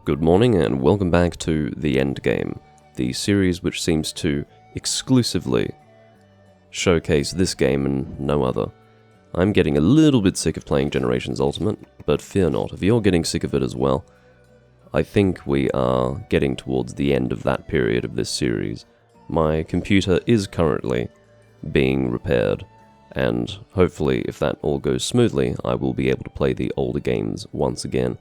Good morning and welcome back to the Endgame, the series which seems to exclusively showcase this game and no other. I'm getting a little bit sick of playing Generations Ultimate, but fear not, if you're getting sick of it as well, I think we are getting towards the end of that period of this series. My computer is currently being repaired, and hopefully if that all goes smoothly, I will be able to play the older games once again.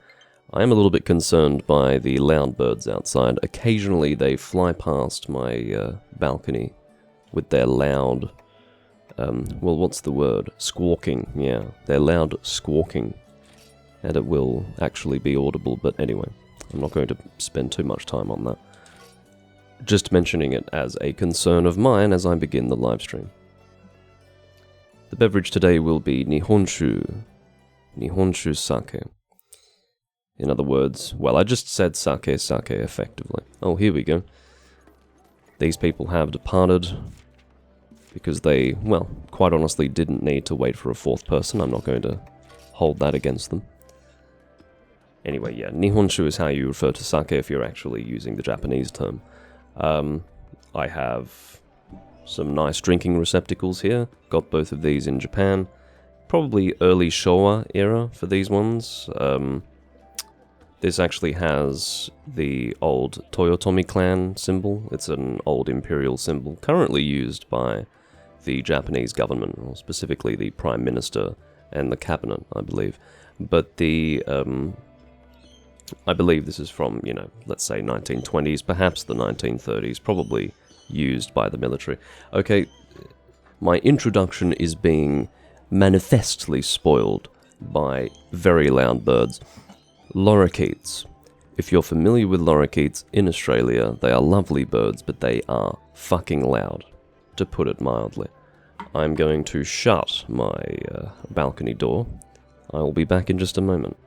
I am a little bit concerned by the loud birds outside. Occasionally they fly past my balcony with their loud, well, what's the word? Squawking, yeah. Their loud squawking. And it will actually be audible, but anyway, I'm not going to spend too much time on that. Just mentioning it as a concern of mine as I begin the livestream. The beverage today will be Nihonshu sake. In other words, well, I just said sake effectively. Oh, here we go. These people have departed because they, well, quite honestly didn't need to wait for a fourth person. I'm not going to hold that against them. Anyway, yeah, Nihonshu is how you refer to sake if you're actually using the Japanese term. I have some nice drinking receptacles here. Got both of these in Japan. Probably early Showa era for these ones. This actually has the old Toyotomi clan symbol. It's an old imperial symbol currently used by the Japanese government, or specifically the Prime Minister and the cabinet, I believe. But the, I believe this is from, you know, let's say 1920s, perhaps the 1930s, probably used by the military. Okay, my introduction is being manifestly spoiled by very loud birds. Lorikeets. If you're familiar with lorikeets in Australia, they are lovely birds, but they are fucking loud, to put it mildly. I'm going to shut my balcony door. I will be back in just a moment.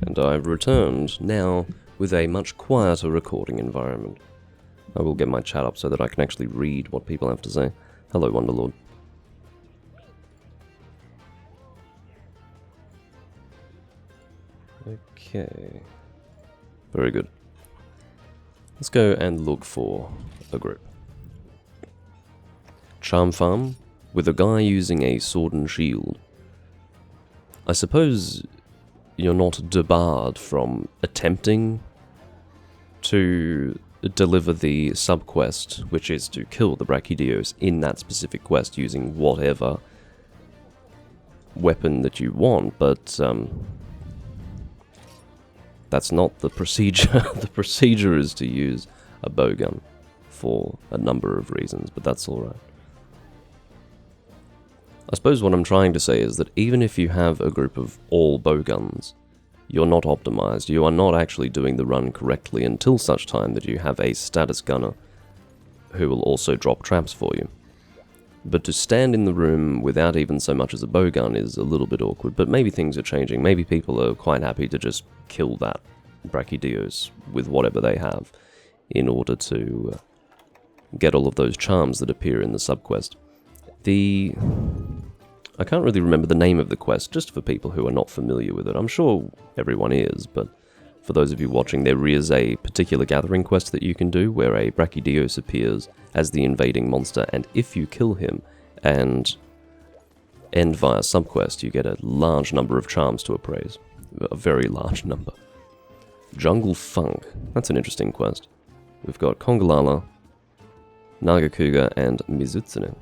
And I've returned, now with a much quieter recording environment. I will get my chat up so that I can actually read what people have to say. Hello, Wonderlord. Okay. Very good. Let's go and look for a group. Charm Farm, with a guy using a sword and shield. I suppose you're not debarred from attempting to deliver the sub-quest, which is to kill the Brachydios in that specific quest using whatever weapon that you want, but that's not the procedure. The procedure is to use a bowgun for a number of reasons, but that's alright. I suppose what I'm trying to say is that even if you have a group of all bowguns, you're not optimized. You are not actually doing the run correctly until such time that you have a status gunner who will also drop traps for you. But to stand in the room without even so much as a bowgun is a little bit awkward, but maybe things are changing. Maybe people are quite happy to just kill that Brachydios with whatever they have in order to get all of those charms that appear in the subquest. I can't really remember the name of the quest, just for people who are not familiar with it. I'm sure everyone is, but for those of you watching, there is a particular gathering quest that you can do where a Brachydios appears as the invading monster, and if you kill him and end via subquest, you get a large number of charms to appraise. A very large number. Jungle Funk. That's an interesting quest. We've got Congalala, Nargacuga, and Mizutsune.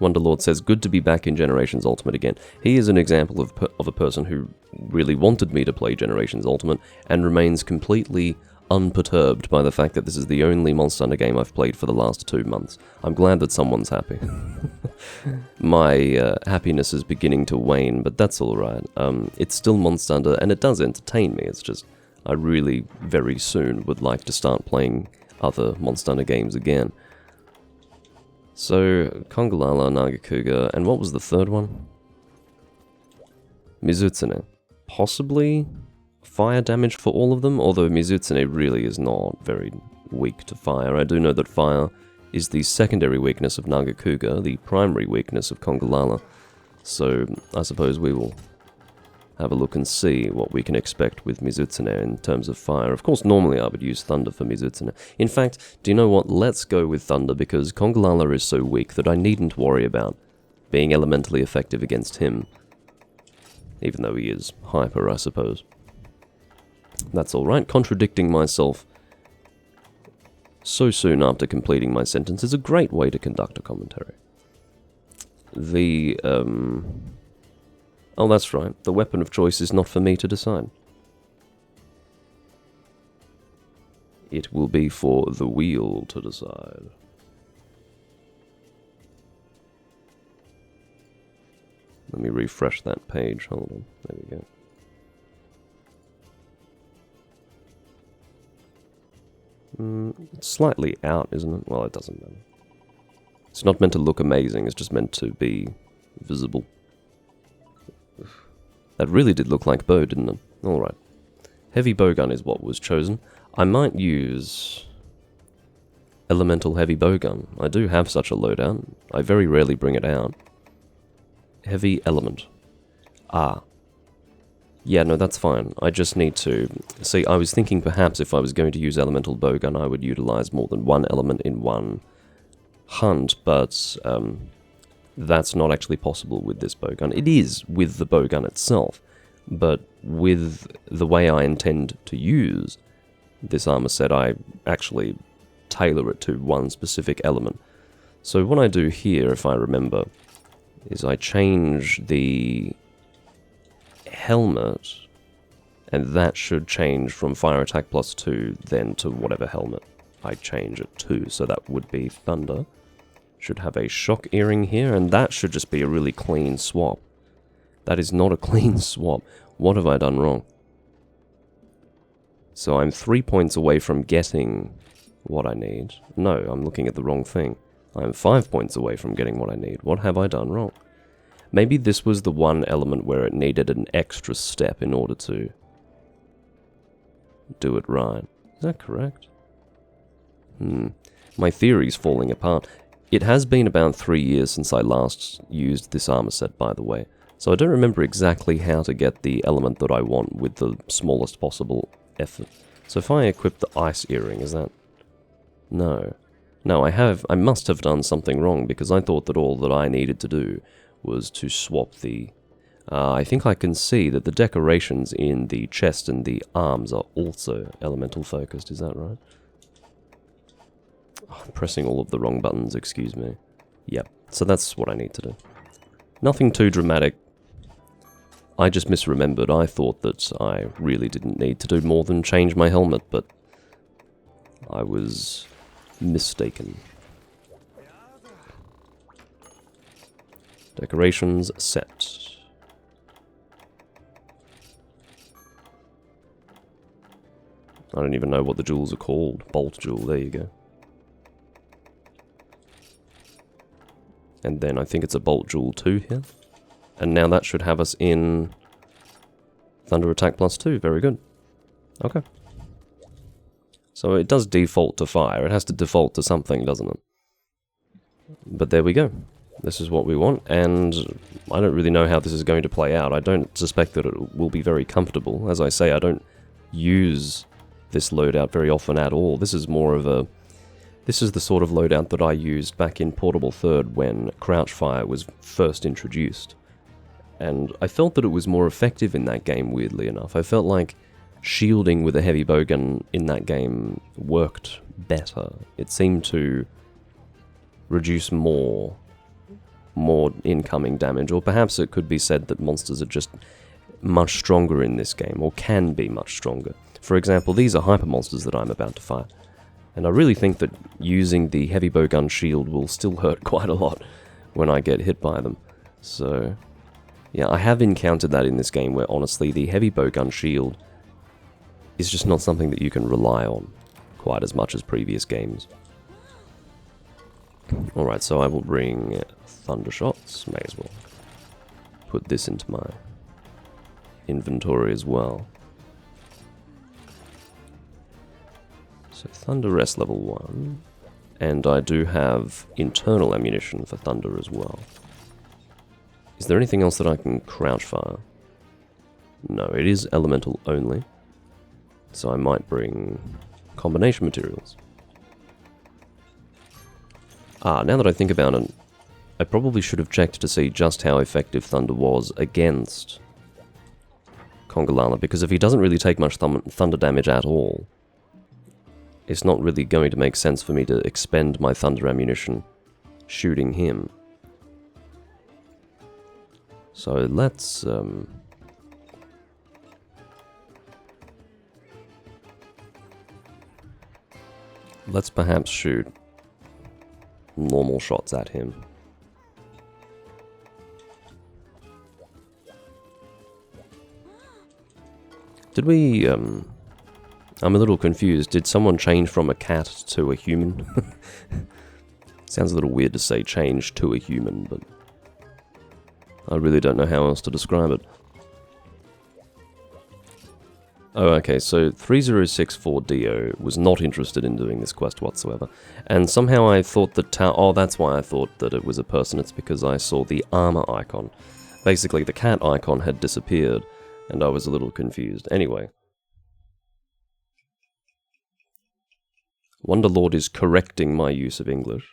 Wonderlord says, good to be back in Generations Ultimate again. He is an example of a person who really wanted me to play Generations Ultimate and remains completely unperturbed by the fact that this is the only Monster Hunter game I've played for the last 2 months. I'm glad that someone's happy. My happiness is beginning to wane, but that's alright. It's still Monster Hunter, and it does entertain me. It's just, I really, very soon would like to start playing other Monster Hunter games again. So, Congalala, Nargacuga, and what was the third one? Mizutsune. Possibly fire damage for all of them, although Mizutsune really is not very weak to fire. I do know that fire is the secondary weakness of Nargacuga, the primary weakness of Congalala. So, I suppose we will have a look and see what we can expect with Mizutsune in terms of fire. Of course, normally I would use Thunder for Mizutsune. In fact, do you know what? Let's go with Thunder, because Congalala is so weak that I needn't worry about being elementally effective against him. Even though he is hyper, I suppose. That's alright. Contradicting myself so soon after completing my sentence is a great way to conduct a commentary. Oh, that's right. The weapon of choice is not for me to decide. It will be for the wheel to decide. Let me refresh that page. Hold on. There we go. It's slightly out, isn't it? Well, it doesn't matter. It's not meant to look amazing, it's just meant to be visible. That really did look like bow, didn't it? Alright. Heavy bowgun is what was chosen. I might use elemental heavy bowgun. I do have such a loadout. I very rarely bring it out. Heavy element. Ah. Yeah, no, that's fine. I just need to... See, I was thinking perhaps if I was going to use elemental bowgun, I would utilize more than one element in one hunt, but that's not actually possible with this bowgun. It is with the bowgun itself, but with the way I intend to use this armor set, I actually tailor it to one specific element. So what I do here, if I remember, is I change the helmet, and that should change from fire attack +2 then to whatever helmet I change it to. So that would be Thunder. Should have a shock earring here, and that should just be a really clean swap. That is not a clean swap. What have I done wrong? So I'm 3 points away from getting what I need. No, I'm looking at the wrong thing. I'm 5 points away from getting what I need. What have I done wrong? Maybe this was the one element where it needed an extra step in order to do it right. Is that correct? My theory's falling apart. It has been about 3 years since I last used this armor set, by the way, so I don't remember exactly how to get the element that I want with the smallest possible effort. So if I equip the ice earring, is that... No. No, I must have done something wrong, because I thought that all that I needed to do was to swap the... I think I can see that the decorations in the chest and the arms are also elemental focused, is that right? Oh, I'm pressing all of the wrong buttons, excuse me. Yep, so that's what I need to do. Nothing too dramatic. I just misremembered. I thought that I really didn't need to do more than change my helmet, but I was mistaken. Decorations set. I don't even know what the jewels are called. Bolt jewel, there you go. And then I think it's a bolt jewel 2 here. And now that should have us in Thunder Attack +2. Very good. Okay. So it does default to fire. It has to default to something, doesn't it? But there we go. This is what we want, and I don't really know how this is going to play out. I don't suspect that it will be very comfortable. As I say, I don't use this loadout very often at all. This is more of a... This is the sort of loadout that I used back in Portable Third when Crouch Fire was first introduced. And I felt that it was more effective in that game, weirdly enough. I felt like shielding with a heavy bowgun in that game worked better. It seemed to reduce more more incoming damage, or perhaps it could be said that monsters are just much stronger in this game, or can be much stronger. For example, these are hyper monsters that I'm about to fight, and I really think that using the heavy bowgun shield will still hurt quite a lot when I get hit by them. So, yeah, I have encountered that in this game where honestly the heavy bowgun shield is just not something that you can rely on quite as much as previous games. Alright, so I will bring thunder shots, may as well put this into my inventory as well. So thunder rest level 1, and I do have internal ammunition for thunder as well. Is there anything else that I can crouch fire? No, it is elemental only, so I might bring combination materials. Now that I think about it, I probably should have checked to see just how effective thunder was against Congalala, because if he doesn't really take much thunder damage at all, it's not really going to make sense for me to expend my thunder ammunition shooting him. So let's perhaps shoot normal shots at him. Did we, I'm a little confused. Did someone change from a cat to a human? Sounds a little weird to say change to a human, but I really don't know how else to describe it. Oh, okay, so 3064DO was not interested in doing this quest whatsoever. And somehow I thought that oh, that's why I thought that it was a person. It's because I saw the armor icon. Basically, the cat icon had disappeared, and I was a little confused. Anyway. Wonderlord is correcting my use of English.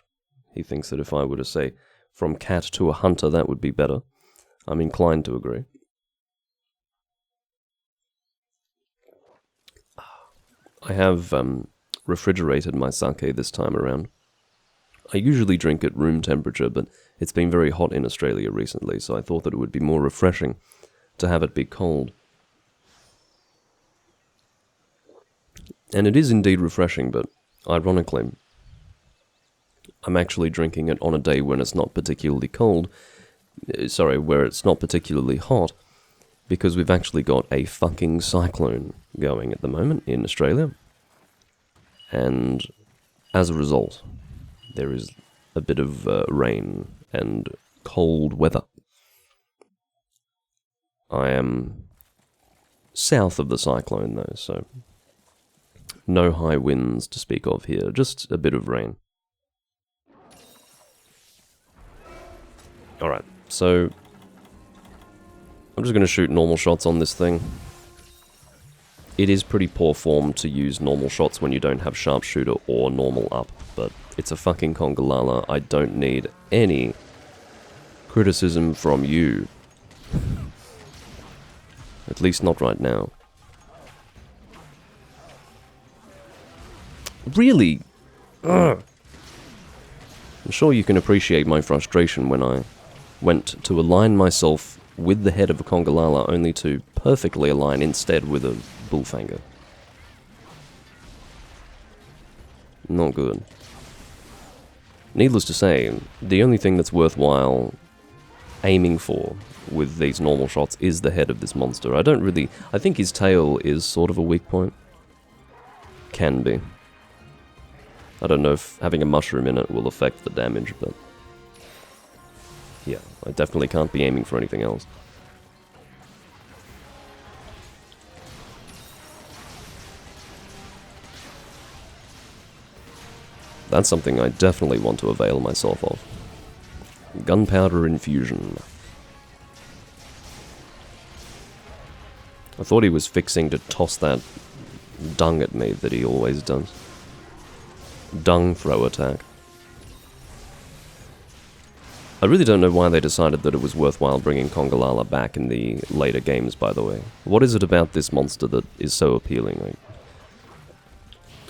He thinks that if I were to say, from cat to a hunter, that would be better. I'm inclined to agree. I have refrigerated my sake this time around. I usually drink at room temperature, but it's been very hot in Australia recently, so I thought that it would be more refreshing to have it be cold. And it is indeed refreshing, but ironically, I'm actually drinking it on a day when it's not particularly cold. Sorry, where it's not particularly hot, because we've actually got a fucking cyclone going at the moment in Australia. And as a result, there is a bit of rain and cold weather. I am south of the cyclone though, so no high winds to speak of here, just a bit of rain. Alright, so I'm just going to shoot normal shots on this thing. It is pretty poor form to use normal shots when you don't have sharpshooter or normal up, but it's a fucking Congalala. I don't need any criticism from you. At least not right now. Really? Ugh. I'm sure you can appreciate my frustration when I went to align myself with the head of a Congalala only to perfectly align instead with a bullfanger. Not good. Needless to say, the only thing that's worthwhile aiming for with these normal shots is the head of this monster. I think his tail is sort of a weak point. Can be. I don't know if having a mushroom in it will affect the damage, but yeah, I definitely can't be aiming for anything else. That's something I definitely want to avail myself of. Gunpowder infusion. I thought he was fixing to toss that dung at me that he always does. Dung throw attack. I really don't know why they decided that it was worthwhile bringing Congalala back in the later games, by the way. What is it about this monster that is so appealing?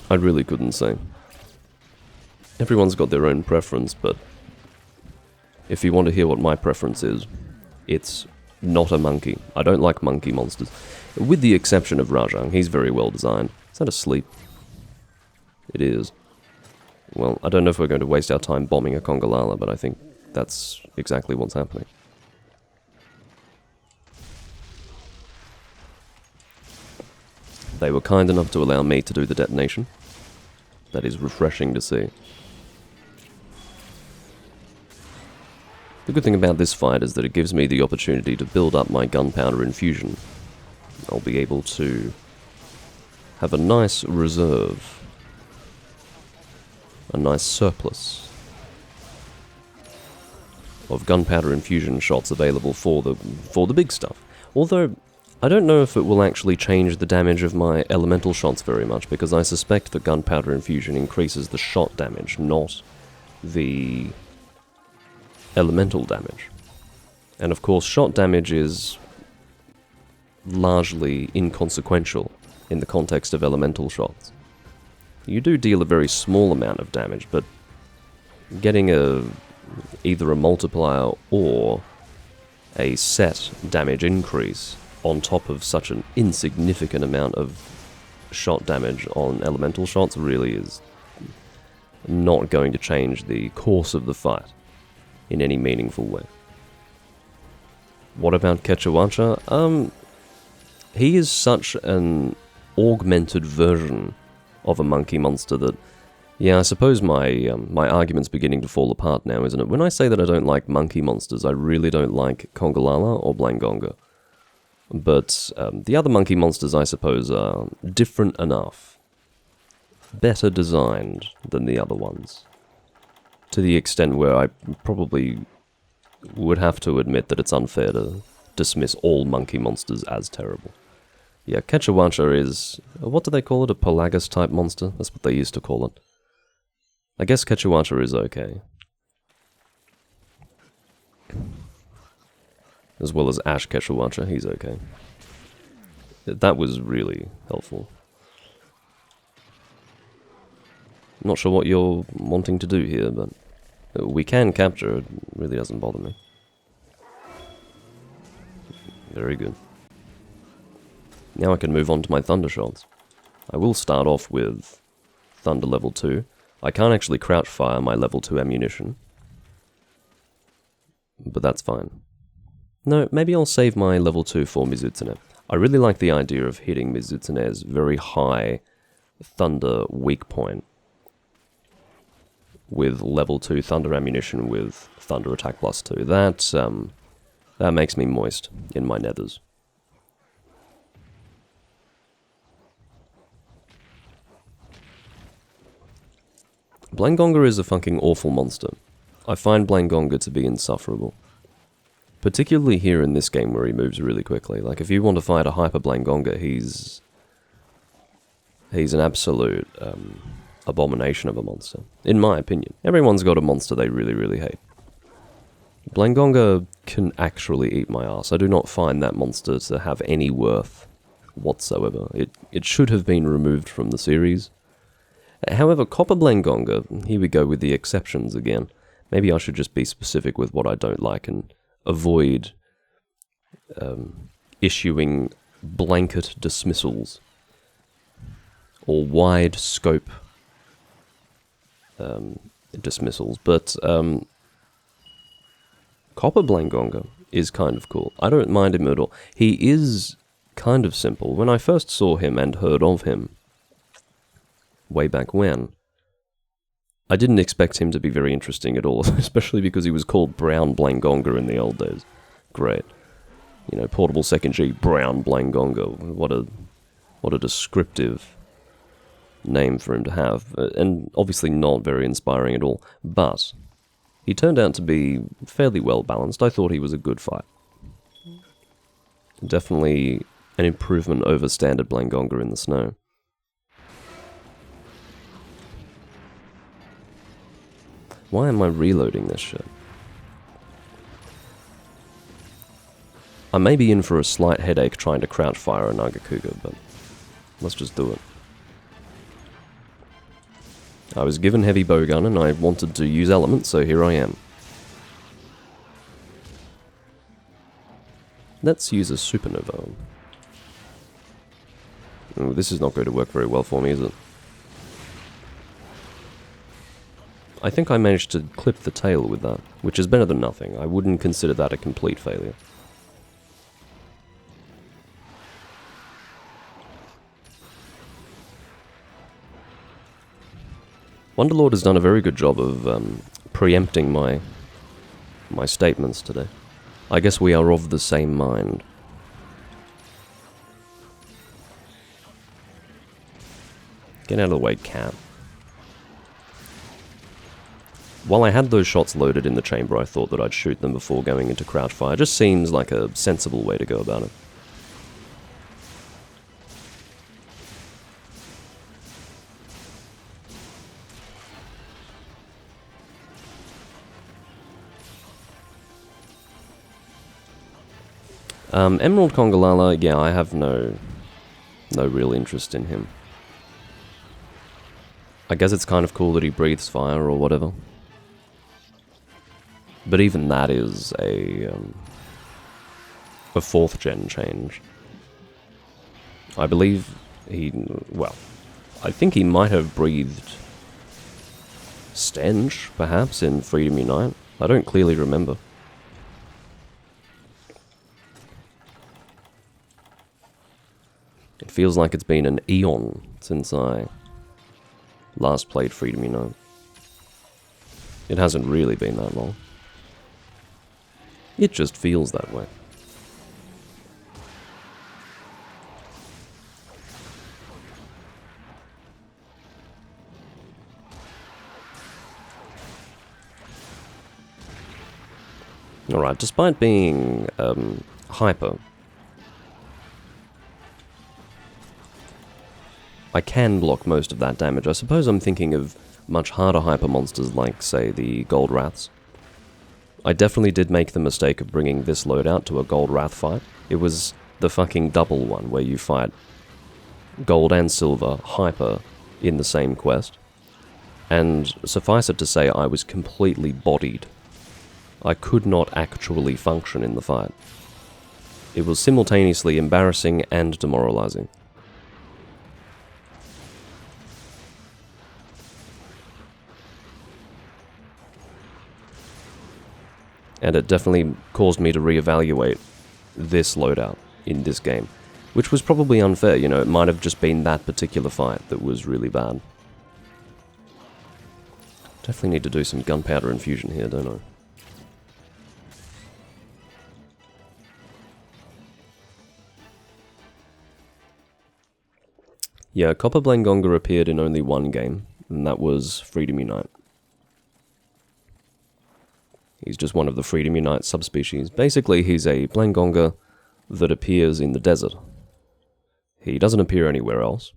I really couldn't say. Everyone's got their own preference, but if you want to hear what my preference is, it's not a monkey. I don't like monkey monsters. With the exception of Rajang, he's very well designed. Is that asleep? It is. Well, I don't know if we're going to waste our time bombing a Congalala, but I think that's exactly what's happening. They were kind enough to allow me to do the detonation. That is refreshing to see. The good thing about this fight is that it gives me the opportunity to build up my gunpowder infusion. I'll be able to have a nice reserve, a nice surplus of gunpowder infusion shots available for the big stuff. Although, I don't know if it will actually change the damage of my elemental shots very much, because I suspect that gunpowder infusion increases the shot damage, not the elemental damage. And of course, shot damage is largely inconsequential in the context of elemental shots. You do deal a very small amount of damage, but getting either a multiplier or a set damage increase on top of such an insignificant amount of shot damage on elemental shots really is not going to change the course of the fight in any meaningful way. What about Quechuacha? He is such an augmented version of a monkey monster that, yeah, I suppose my argument's beginning to fall apart now, isn't it? When I say that I don't like monkey monsters, I really don't like Congalala or Blangonga. But the other monkey monsters, I suppose, are different enough, better designed than the other ones, to the extent where I probably would have to admit that it's unfair to dismiss all monkey monsters as terrible. Yeah, Quechuacha is, what do they call it, a Pelagus-type monster? That's what they used to call it. I guess Quechuacha is okay. As well as Ash Quechuacha, he's okay. That was really helpful. Not sure what you're wanting to do here, but we can capture it. It really doesn't bother me. Very good. Now I can move on to my Thunder shots. I will start off with Thunder level 2. I can't actually crouch fire my level 2 ammunition, but that's fine. No, maybe I'll save my level 2 for Mizutsune. I really like the idea of hitting Mizutsune's very high Thunder weak point with level 2 Thunder ammunition with Thunder attack plus 2. That makes me moist in my nethers. Blangonga is a fucking awful monster. I find Blangonga to be insufferable. Particularly here in this game where he moves really quickly. Like, if you want to fight a Hyper Blangonga, he's an absolute abomination of a monster, in my opinion. Everyone's got a monster they really, really hate. Blangonga can actually eat my ass. I do not find that monster to have any worth whatsoever. It should have been removed from the series. However, Copper Blangonga, here we go with the exceptions again. Maybe I should just be specific with what I don't like and avoid issuing blanket dismissals or wide scope dismissals. But Copper Blangonga is kind of cool. I don't mind him at all. He is kind of simple. When I first saw him and heard of him, way back when, I didn't expect him to be very interesting at all, especially because he was called Brown Blangonga in the old days. Great. You know, portable second G, Brown Blangonga. What a descriptive name for him to have, and obviously not very inspiring at all, but he turned out to be fairly well balanced. I thought he was a good fight. Definitely an improvement over standard Blangonga in the snow. Why am I reloading this shit? I may be in for a slight headache trying to crouch fire a Nargacuga, but let's just do it. I was given heavy bowgun and I wanted to use element, so here I am. Let's use a supernova. Ooh, this is not going to work very well for me, is it? I think I managed to clip the tail with that, which is better than nothing. I wouldn't consider that a complete failure. Wonderlord has done a very good job of preempting my statements today. I guess we are of the same mind. Get out of the way, cat. While I had those shots loaded in the chamber, I thought that I'd shoot them before going into crouch fire. Just seems like a sensible way to go about it. Emerald Congalala, yeah, I have no real interest in him. I guess it's kind of cool that he breathes fire or whatever. But even that is a 4th gen change. I believe I think he might have breathed stench, perhaps, in Freedom Unite. I don't clearly remember. It feels like it's been an eon since I last played Freedom Unite. It hasn't really been that long. It just feels that way. Alright, despite being hyper, I can block most of that damage. I suppose I'm thinking of much harder hyper monsters like, say, the Gold Wraths. I definitely did make the mistake of bringing this loadout to a Gold Wrath fight. It was the fucking double one, where you fight Gold and Silver hyper in the same quest. And suffice it to say, I was completely bodied. I could not actually function in the fight. It was simultaneously embarrassing and demoralizing. And it definitely caused me to reevaluate this loadout in this game, which was probably unfair. You know, it might have just been that particular fight that was really bad. Definitely need to do some gunpowder infusion here, don't I? Yeah, Copper Blangonga appeared in only one game, and that was Freedom Unite. He's just one of the Freedom Unite subspecies. Basically, he's a Blangonga that appears in the desert. He doesn't appear anywhere else.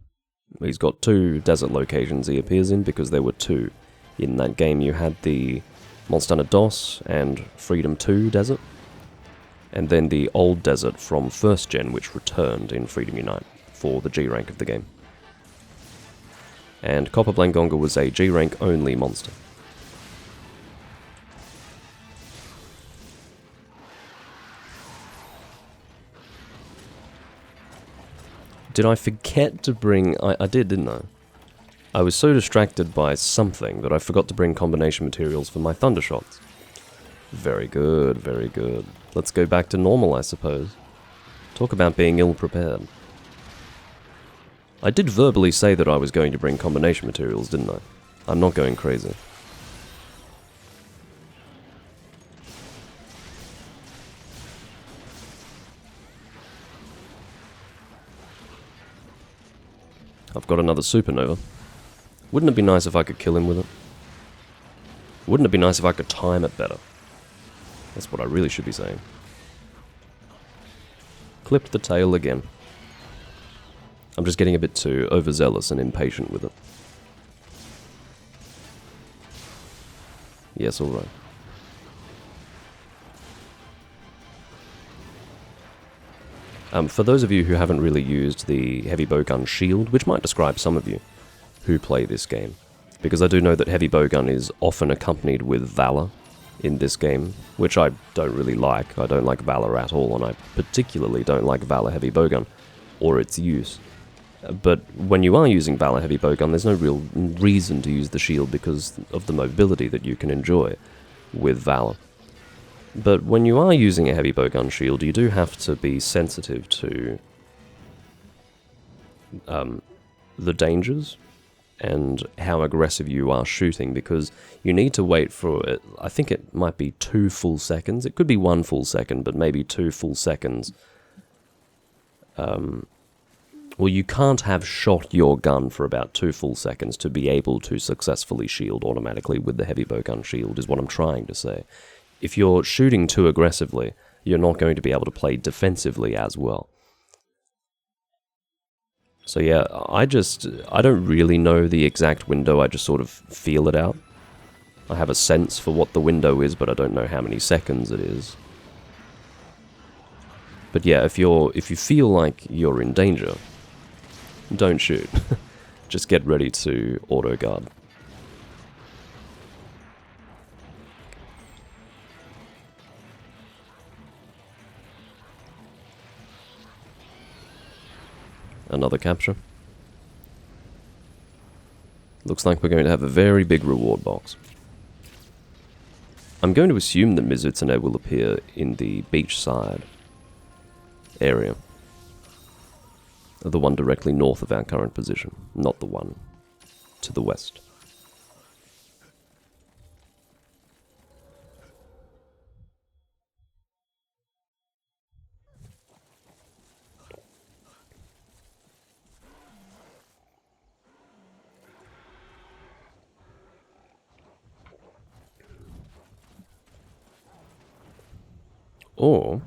He's got 2 desert locations he appears in, because there were 2 in that game. You had the Monstana DOS and Freedom 2 desert, and then the old desert from 1st gen, which returned in Freedom Unite for the G rank of the game. And Copper Blangonga was a G rank only monster. Did I forget to bring... I did, didn't I? I was so distracted by something that I forgot to bring combination materials for my thunder shots. Very good, very good. Let's go back to normal, I suppose. Talk about being ill-prepared. I did verbally say that I was going to bring combination materials, didn't I? I'm not going crazy. I've got another supernova. Wouldn't it be nice if I could kill him with it? Wouldn't it be nice if I could time it better? That's what I really should be saying. Clipped the tail again. I'm just getting a bit too overzealous and impatient with it. Yes, alright. For those of you who haven't really used the heavy bowgun shield, which might describe some of you who play this game, because I do know that heavy bowgun is often accompanied with valor in this game, which I don't really like. I don't like Valor at all, and I particularly don't like Valor Heavy Bowgun, or its use. But when you are using Valor Heavy Bowgun, there's no real reason to use the shield because of the mobility that you can enjoy with Valor. But when you are using a Heavy Bowgun shield, you do have to be sensitive to the dangers and how aggressive you are shooting, because you need to wait for it. I think it might be 2 full seconds. It could be 1 full second, but maybe 2 full seconds. Well, you can't have shot your gun for about 2 full seconds to be able to successfully shield automatically with the heavy bowgun shield, is what I'm trying to say. If you're shooting too aggressively, you're not going to be able to play defensively as well. So yeah, I don't really know the exact window, I just sort of feel it out. I have a sense for what the window is, but I don't know how many seconds it is. But yeah, if you feel like you're in danger, don't shoot. Just get ready to auto guard. Another capture. Looks like we're going to have a very big reward box. I'm going to assume that Mizutsune will appear in the beachside area. The one directly north of our current position, not the one to the west. Or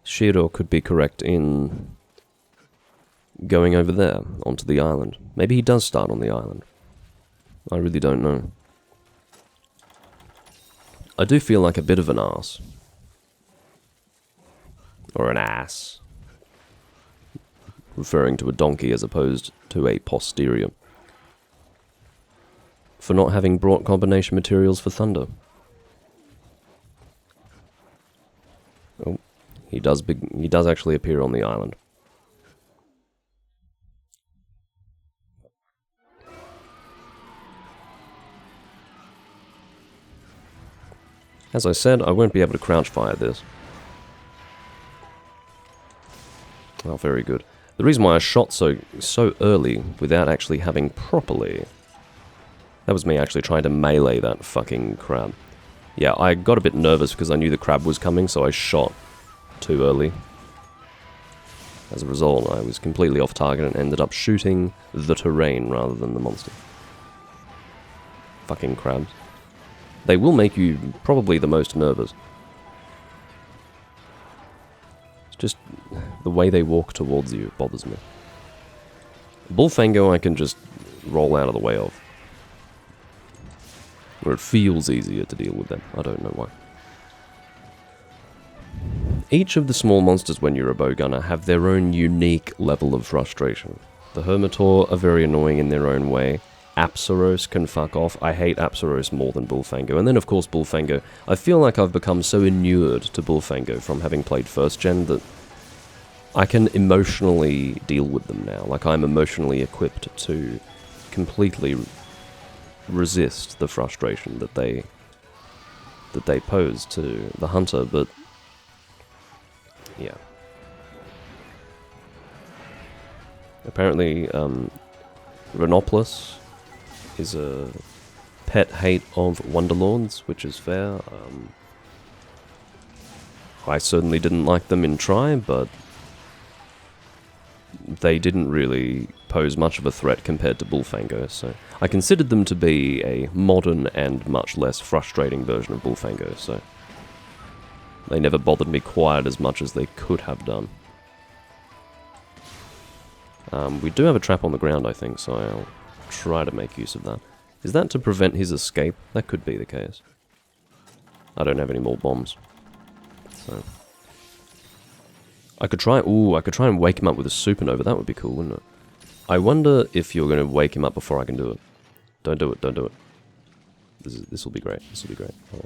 Shiro could be correct in going over there, onto the island. Maybe he does start on the island. I really don't know. I do feel like a bit of an arse. Or an ass. Referring to a donkey as opposed to a posterior. For not having brought combination materials for Thunder. Oh, he does actually appear on the island. As I said, I won't be able to crouch fire this. Oh, very good. The reason why I shot so early without actually having properly... That was me actually trying to melee that fucking crab. Yeah, I got a bit nervous because I knew the crab was coming, so I shot too early. As a result, I was completely off target and ended up shooting the terrain rather than the monster. Fucking crabs. They will make you probably the most nervous. It's just the way they walk towards you bothers me. Bullfango I can just roll out of the way of. Or it feels easier to deal with them. I don't know why. Each of the small monsters when you're a bowgunner have their own unique level of frustration. The Hermitor are very annoying in their own way. Apsaros can fuck off. I hate Apsaros more than Bullfango. And then of course Bullfango. I feel like I've become so inured to Bullfango from having played first gen that I can emotionally deal with them now. Like I'm emotionally equipped to completely resist the frustration that they pose to the hunter, but yeah. Apparently, Rhinopolis is a pet hate of Wonderlords, which is fair. I certainly didn't like them in Try, but they didn't really pose much of a threat compared to Bullfango, so I considered them to be a modern and much less frustrating version of Bullfango, so they never bothered me quite as much as they could have done. We do have a trap on the ground, I think, so I'll try to make use of that. Is that to prevent his escape? That could be the case. I don't have any more bombs, so... I could try and wake him up with a supernova. That would be cool, wouldn't it? I wonder if you're going to wake him up before I can do it. Don't do it, don't do it. This will be great. This will be great. Oh.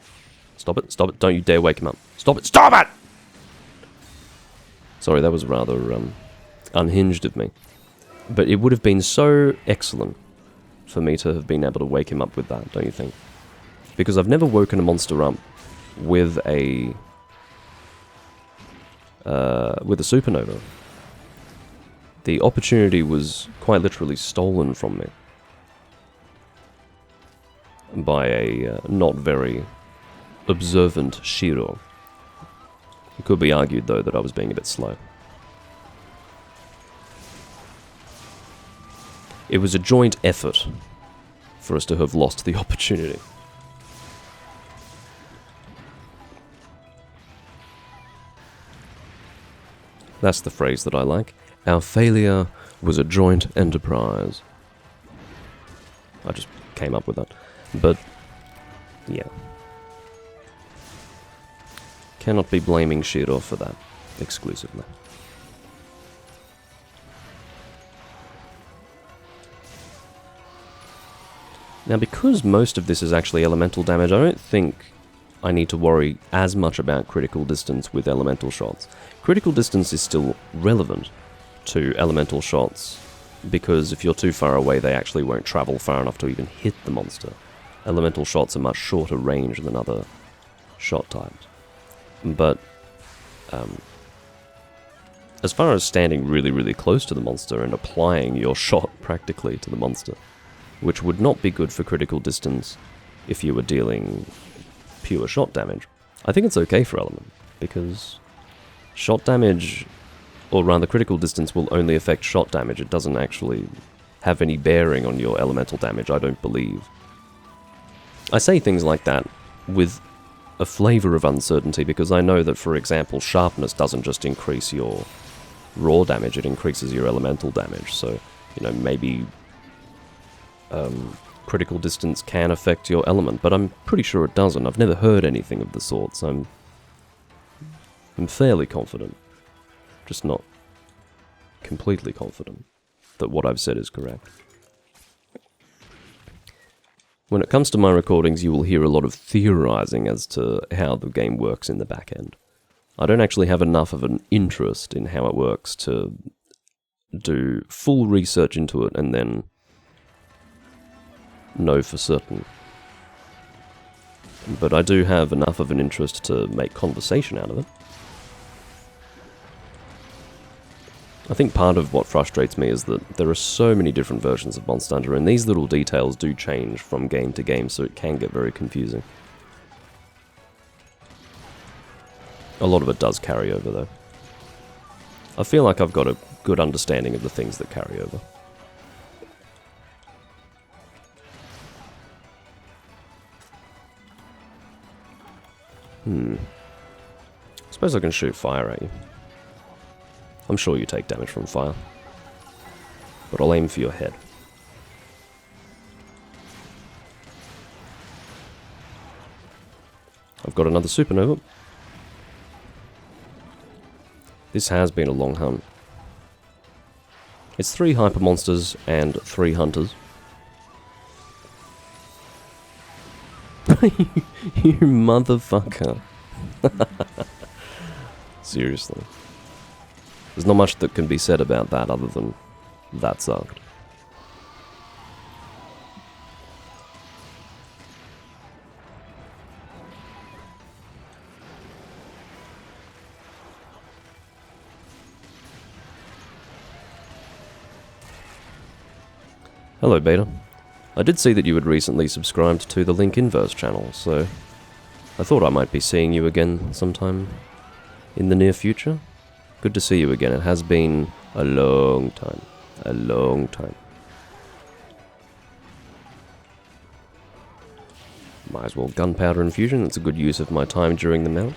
Stop it. Stop it. Don't you dare wake him up. Stop it. Stop it! Sorry, that was rather unhinged of me. But it would have been so excellent for me to have been able to wake him up with that, don't you think? Because I've never woken a monster up with a supernova. The opportunity was quite literally stolen from me by a not very observant Shiro. It could be argued, though, that I was being a bit slow. It was a joint effort for us to have lost the opportunity. That's the phrase that I like. Our failure was a joint enterprise. I just came up with that. But, yeah. Cannot be blaming Shiro for that exclusively. Now, because most of this is actually elemental damage, I don't think I need to worry as much about critical distance with elemental shots. Critical distance is still relevant to elemental shots, because if you're too far away, they actually won't travel far enough to even hit the monster. Elemental shots are much shorter range than other shot types. But, as far as standing really, really close to the monster and applying your shot practically to the monster, which would not be good for critical distance if you were dealing pure shot damage, I think it's okay for element, because shot damage, or rather critical distance, will only affect shot damage. It doesn't actually have any bearing on your elemental damage, I don't believe. I say things like that with a flavor of uncertainty, because I know that, for example, sharpness doesn't just increase your raw damage, it increases your elemental damage, so, you know, maybe critical distance can affect your element, but I'm pretty sure it doesn't. I've never heard anything of the sort, so I'm fairly confident, just not completely confident that what I've said is correct. When it comes to my recordings, you will hear a lot of theorizing as to how the game works in the back end. I don't actually have enough of an interest in how it works to do full research into it and then know for certain. But I do have enough of an interest to make conversation out of it. I think part of what frustrates me is that there are so many different versions of Monster Hunter, and these little details do change from game to game, so it can get very confusing. A lot of it does carry over, though. I feel like I've got a good understanding of the things that carry over. I suppose I can shoot fire at you. I'm sure you take damage from fire. But I'll aim for your head. I've got another supernova. This has been a long hunt. It's 3 hyper monsters and 3 hunters. You motherfucker. Seriously. There's not much that can be said about that other than that sucked. Hello, Beta. I did see that you had recently subscribed to the Link Inverse channel, so I thought I might be seeing you again sometime in the near future. Good to see you again. It has been a long time. A long time. Might as well gunpowder infusion. It's a good use of my time during the mount.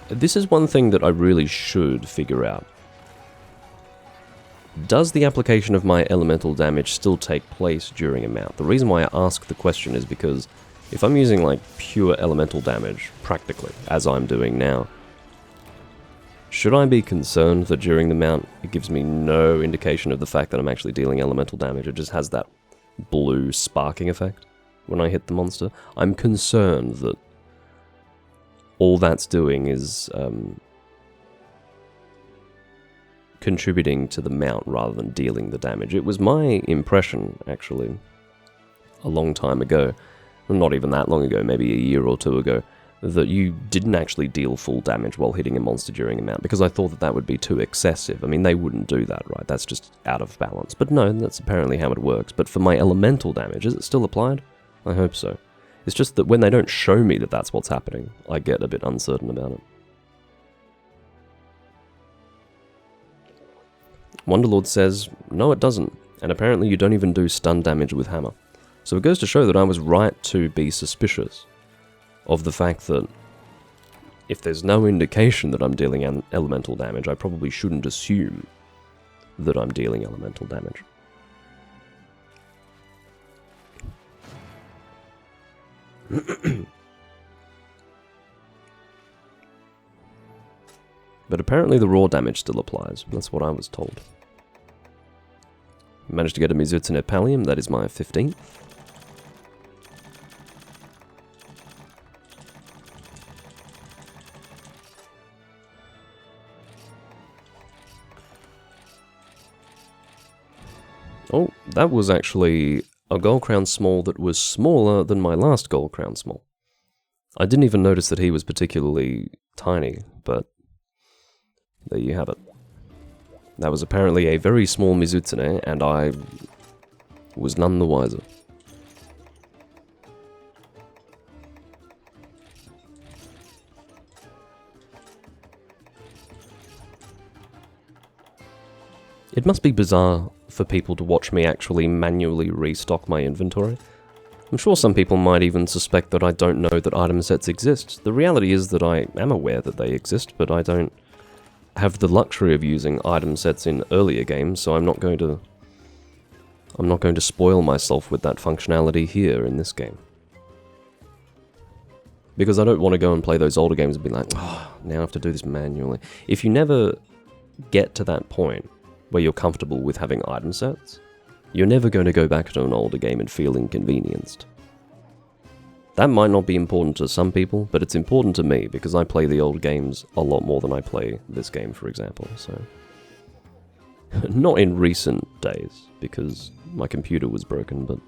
This is one thing that I really should figure out. Does the application of my elemental damage still take place during a mount? The reason why I ask the question is because if I'm using like pure elemental damage, practically, as I'm doing now, should I be concerned that during the mount it gives me no indication of the fact that I'm actually dealing elemental damage? It just has that blue sparking effect. when I hit the monster. I'm concerned that all that's doing is contributing to the mount rather than dealing the damage. It was my impression, actually, a long time ago, well, not even that long ago, maybe a year or two ago, that you didn't actually deal full damage while hitting a monster during a mount, because I thought that that would be too excessive. I mean, they wouldn't do that, right? That's just out of balance. But no, that's apparently how it works. But for my elemental damage, is it still applied? I hope so. It's just that when they don't show me that that's what's happening, I get a bit uncertain about it. Wonderlord says, no it doesn't, and apparently you don't even do stun damage with hammer. So it goes to show that I was right to be suspicious of the fact that if there's no indication that I'm dealing elemental damage, I probably shouldn't assume that I'm dealing elemental damage. But apparently the raw damage still applies. That's what I was told. Managed to get a Mizutsune Pallium, that is my 15th. Oh, that was actually a Gold Crown Small that was smaller than my last Gold Crown Small. I didn't even notice that he was particularly tiny, but there you have it. That was apparently a very small Mizutsune, and I was none the wiser. It must be bizarre for people to watch me actually manually restock my inventory. I'm sure some people might even suspect that I don't know that item sets exist. The reality is that I am aware that they exist, but I don't have the luxury of using item sets in earlier games, so I'm not going to spoil myself with that functionality here in this game. Because I don't want to go and play those older games and be like, oh, now I have to do this manually. If you never get to that point where you're comfortable with having item sets, you're never going to go back to an older game and feel inconvenienced. That might not be important to some people, but it's important to me because I play the old games a lot more than I play this game, for example, so... Not in recent days, because my computer was broken, but...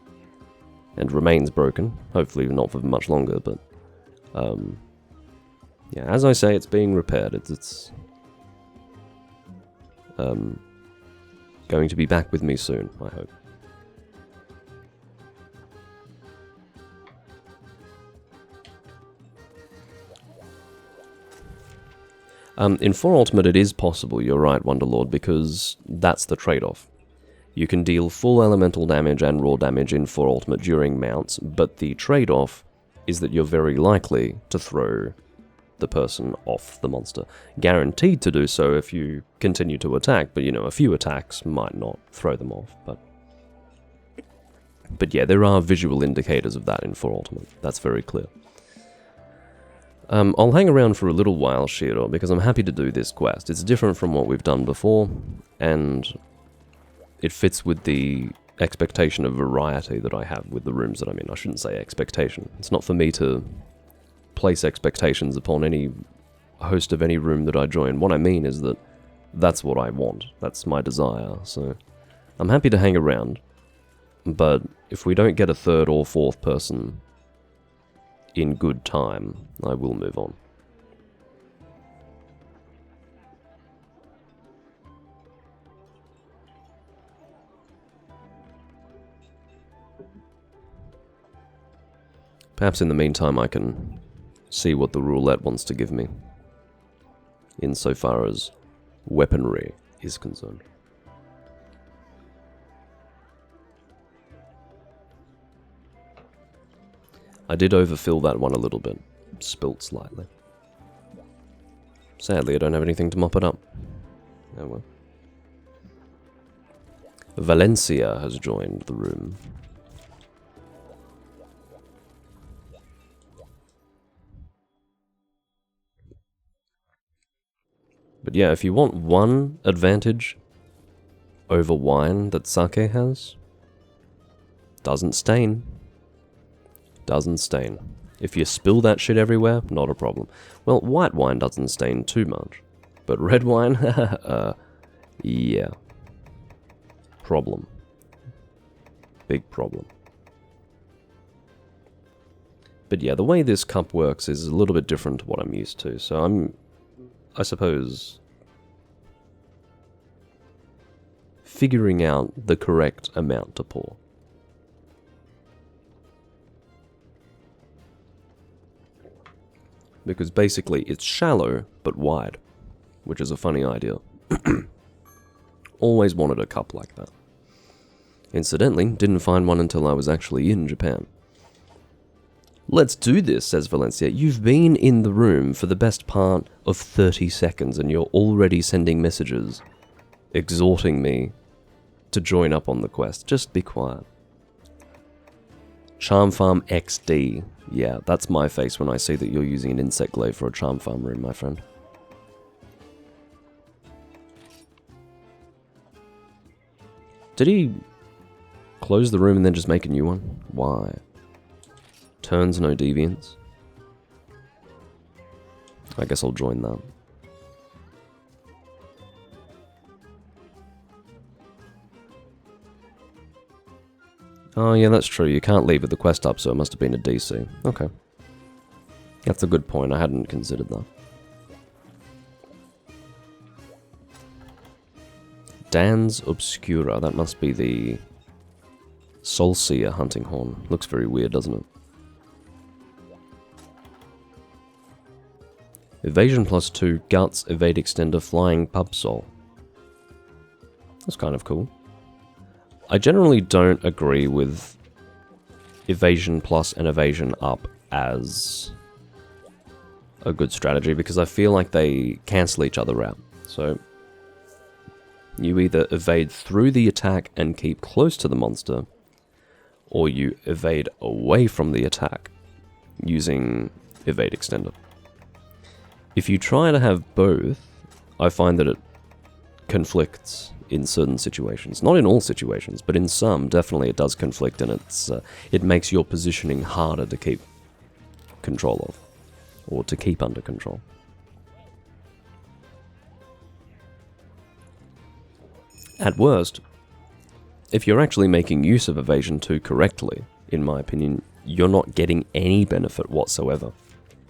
and remains broken, hopefully not for much longer, but... yeah, as I say, it's being repaired. It's going to be back with me soon, I hope. In 4 Ultimate it is possible, you're right, Wonderlord, because that's the trade-off. You can deal full elemental damage and raw damage in 4 Ultimate during mounts, but the trade-off is that you're very likely to throw the person off the monster. Guaranteed to do so if you continue to attack, but you know, a few attacks might not throw them off, but yeah, there are visual indicators of that in 4 Ultimate, that's very clear. I'll hang around for a little while, Shiro, because I'm happy to do this quest. It's different from what we've done before, and it fits with the expectation of variety that I have with the rooms that I'm in. I shouldn't say expectation. It's not for me to place expectations upon any host of any room that I join. What I mean is that that's what I want. That's my desire, so I'm happy to hang around, but if we don't get a 3rd or 4th person in good time, I will move on. Perhaps in the meantime I can see what the roulette wants to give me, insofar as weaponry is concerned. I did overfill that one a little bit, spilt slightly. Sadly, I don't have anything to mop it up. Oh well. Valencia has joined the room. But yeah, if you want one advantage over wine that sake has, doesn't stain. Doesn't stain. If you spill that shit everywhere, not a problem. Well, white wine doesn't stain too much. But red wine? Yeah. Problem. Big problem. But yeah, the way this cup works is a little bit different to what I'm used to. So I suppose, figuring out the correct amount to pour. Because basically it's shallow but wide, which is a funny idea. Always wanted a cup like that. Incidentally, didn't find one until I was actually in Japan. Let's do this, says Valencia. You've been in the room for the best part of 30 seconds and you're already sending messages exhorting me to join up on the quest. Just be quiet. Charm Farm XD. Yeah, that's my face when I see that you're using an insect glaive for a Charm Farm room, my friend. Did he close the room and then just make a new one? Why? Turns no deviants. I guess I'll join that. Oh yeah, that's true. You can't leave with the quest up, so it must have been a DC. Okay. That's a good point. I hadn't considered that. Dans Obscura. That must be the Soulseer hunting horn. Looks very weird, doesn't it? Evasion +2, Guts, Evade Extender, Flying Pub Soul. That's kind of cool. I generally don't agree with Evasion Plus and Evasion Up as a good strategy because I feel like they cancel each other out. So you either evade through the attack and keep close to the monster, or you evade away from the attack using Evade Extender. If you try to have both, I find that it conflicts in certain situations. Not in all situations, but in some, definitely it does conflict, and it makes your positioning harder to keep control of, or to keep under control. At worst, if you're actually making use of Evasion 2 correctly, in my opinion, you're not getting any benefit whatsoever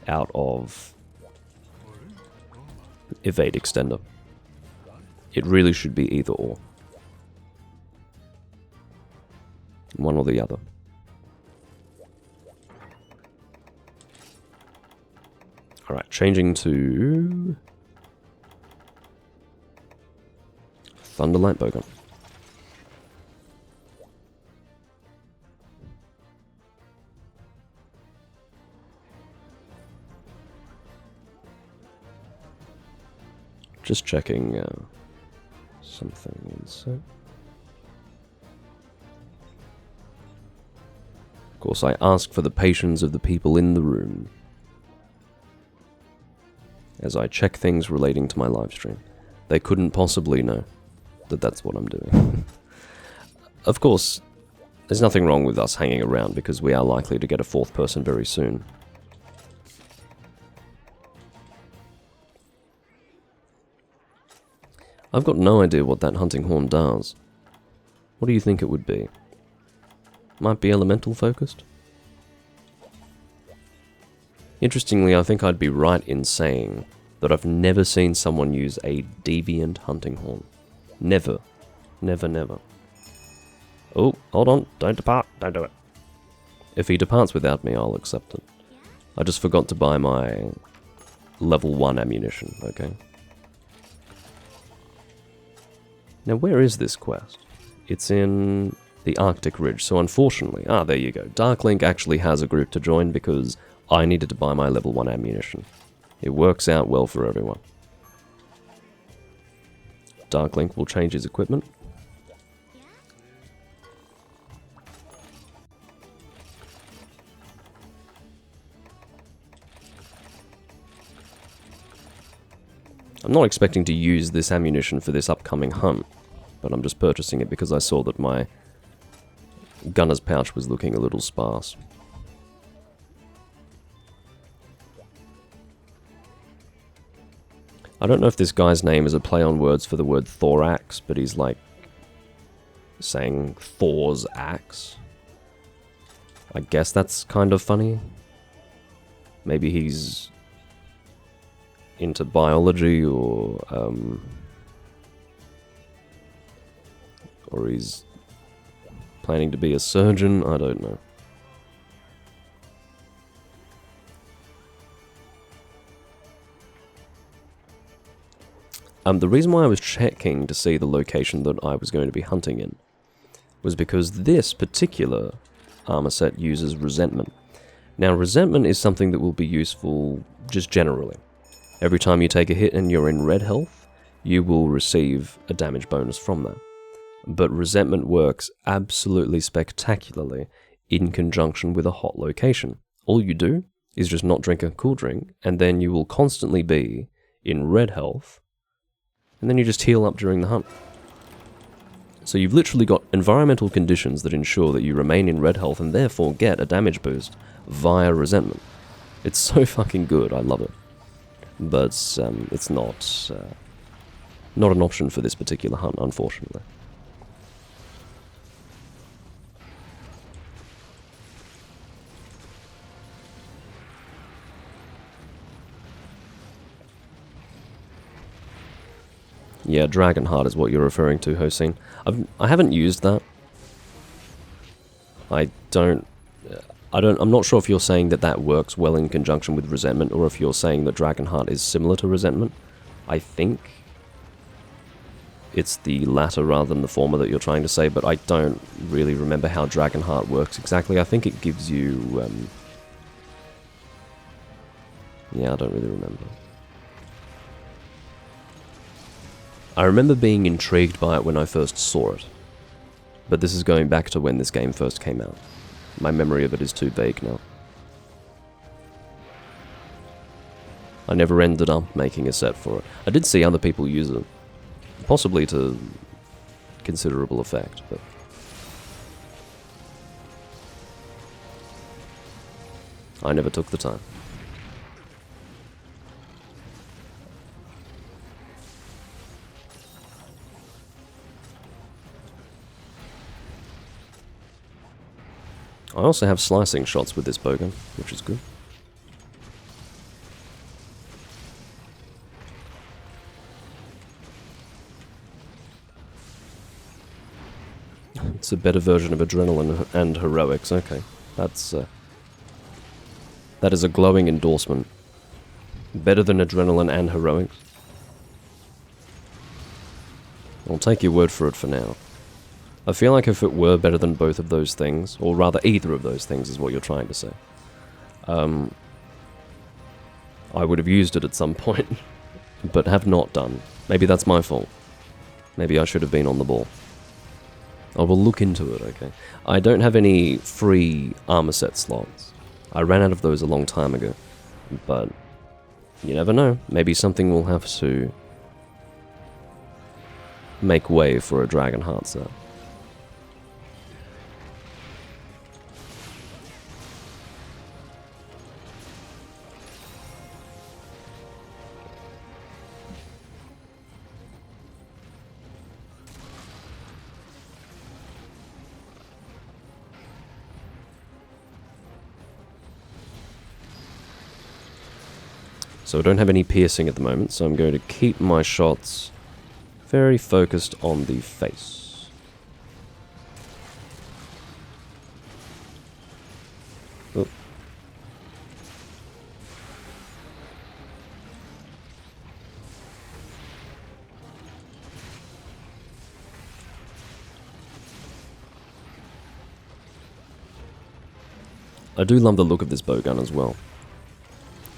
out of Evade Extender. It really should be either or. One or the other. Alright, changing to Thunderlight Bowgun. Just checking something inside. Of course, I ask for the patience of the people in the room as I check things relating to my livestream. They couldn't possibly know that that's what I'm doing. Of course, there's nothing wrong with us hanging around because we are likely to get a fourth person very soon. I've got no idea what that hunting horn does. What do you think it would be? Might be elemental focused? Interestingly, I think I'd be right in saying that I've never seen someone use a deviant hunting horn. Never. Never, never. Oh, hold on. Don't depart. Don't do it. If he departs without me, I'll accept it. I just forgot to buy my level 1 ammunition, okay? Now, where is this quest? It's in the Arctic Ridge, so unfortunately... Ah, there you go. Darklink actually has a group to join because I needed to buy my level 1 ammunition. It works out well for everyone. Darklink will change his equipment. I'm not expecting to use this ammunition for this upcoming hunt, but I'm just purchasing it because I saw that my gunner's pouch was looking a little sparse. I don't know if this guy's name is a play on words for the word thorax, but he's like saying Thor's axe. I guess that's kind of funny. Maybe he's into biology, or he's planning to be a surgeon. I don't know. The reason why I was checking to see the location that I was going to be hunting in was because this particular armor set uses resentment. Now, resentment is something that will be useful just generally. Every time you take a hit and you're in red health, you will receive a damage bonus from that. But resentment works absolutely spectacularly in conjunction with a hot location. All you do is just not drink a cool drink, and then you will constantly be in red health, and then you just heal up during the hunt. So you've literally got environmental conditions that ensure that you remain in red health and therefore get a damage boost via resentment. It's so fucking good, I love it. But it's not an option for this particular hunt, unfortunately. Yeah, Dragonheart is what you're referring to, Hossein. I haven't used that. I'm not sure if you're saying that that works well in conjunction with resentment, or if you're saying that Dragonheart is similar to resentment. I think it's the latter rather than the former that you're trying to say, but I don't really remember how Dragonheart works exactly. I think it gives you... yeah, I don't really remember. I remember being intrigued by it when I first saw it, but this is going back to when this game first came out. My memory of it is too vague now. I never ended up making a set for it. I did see other people use it, possibly to considerable effect, but... I never took the time. I also have slicing shots with this bowgun, which is good. It's a better version of adrenaline and heroics. Okay, that is a glowing endorsement. Better than adrenaline and heroics. I'll take your word for it for now. I feel like if it were better than both of those things, or rather either of those things is what you're trying to say, I would have used it at some point, but have not done. Maybe that's my fault. Maybe I should have been on the ball. I will look into it, okay? I don't have any free armor set slots. I ran out of those a long time ago, but you never know. Maybe something will have to make way for a Dragonheart set. So I don't have any piercing at the moment, so I'm going to keep my shots very focused on the face. Oh. I do love the look of this bowgun as well.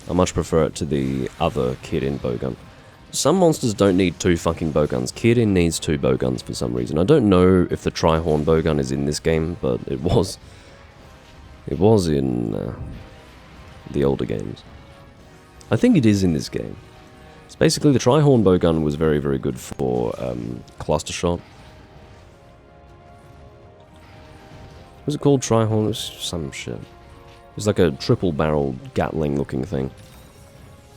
I much prefer it to the other Kirin bowgun. Some monsters don't need two fucking bowguns. Kirin needs two bowguns for some reason. I don't know if the tri-horn bowgun is in this game, but it was. It was in the older games. I think it is in this game. It's basically the tri-horn bowgun was very, very good for cluster shot. Was it called tri-horn? It was some shit. It was like a triple-barreled Gatling-looking thing.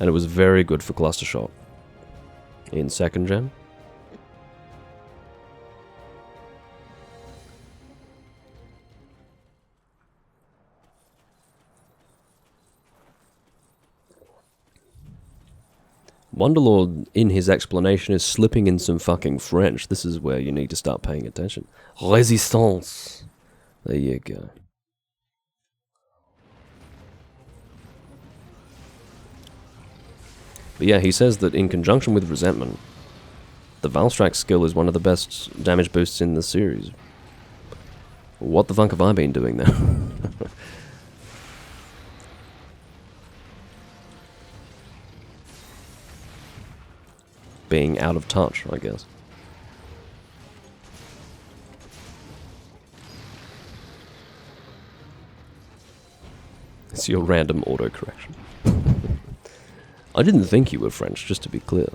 And it was very good for cluster shot. in 2nd gen. Wonderlord, in his explanation, is slipping in some fucking French. This is where you need to start paying attention. Resistance. There you go. But yeah, he says that in conjunction with Resentment, the Valstrax skill is one of the best damage boosts in the series. What the fuck have I been doing there? Being out of touch, I guess. It's your random autocorrection. I didn't think you were French, just to be clear.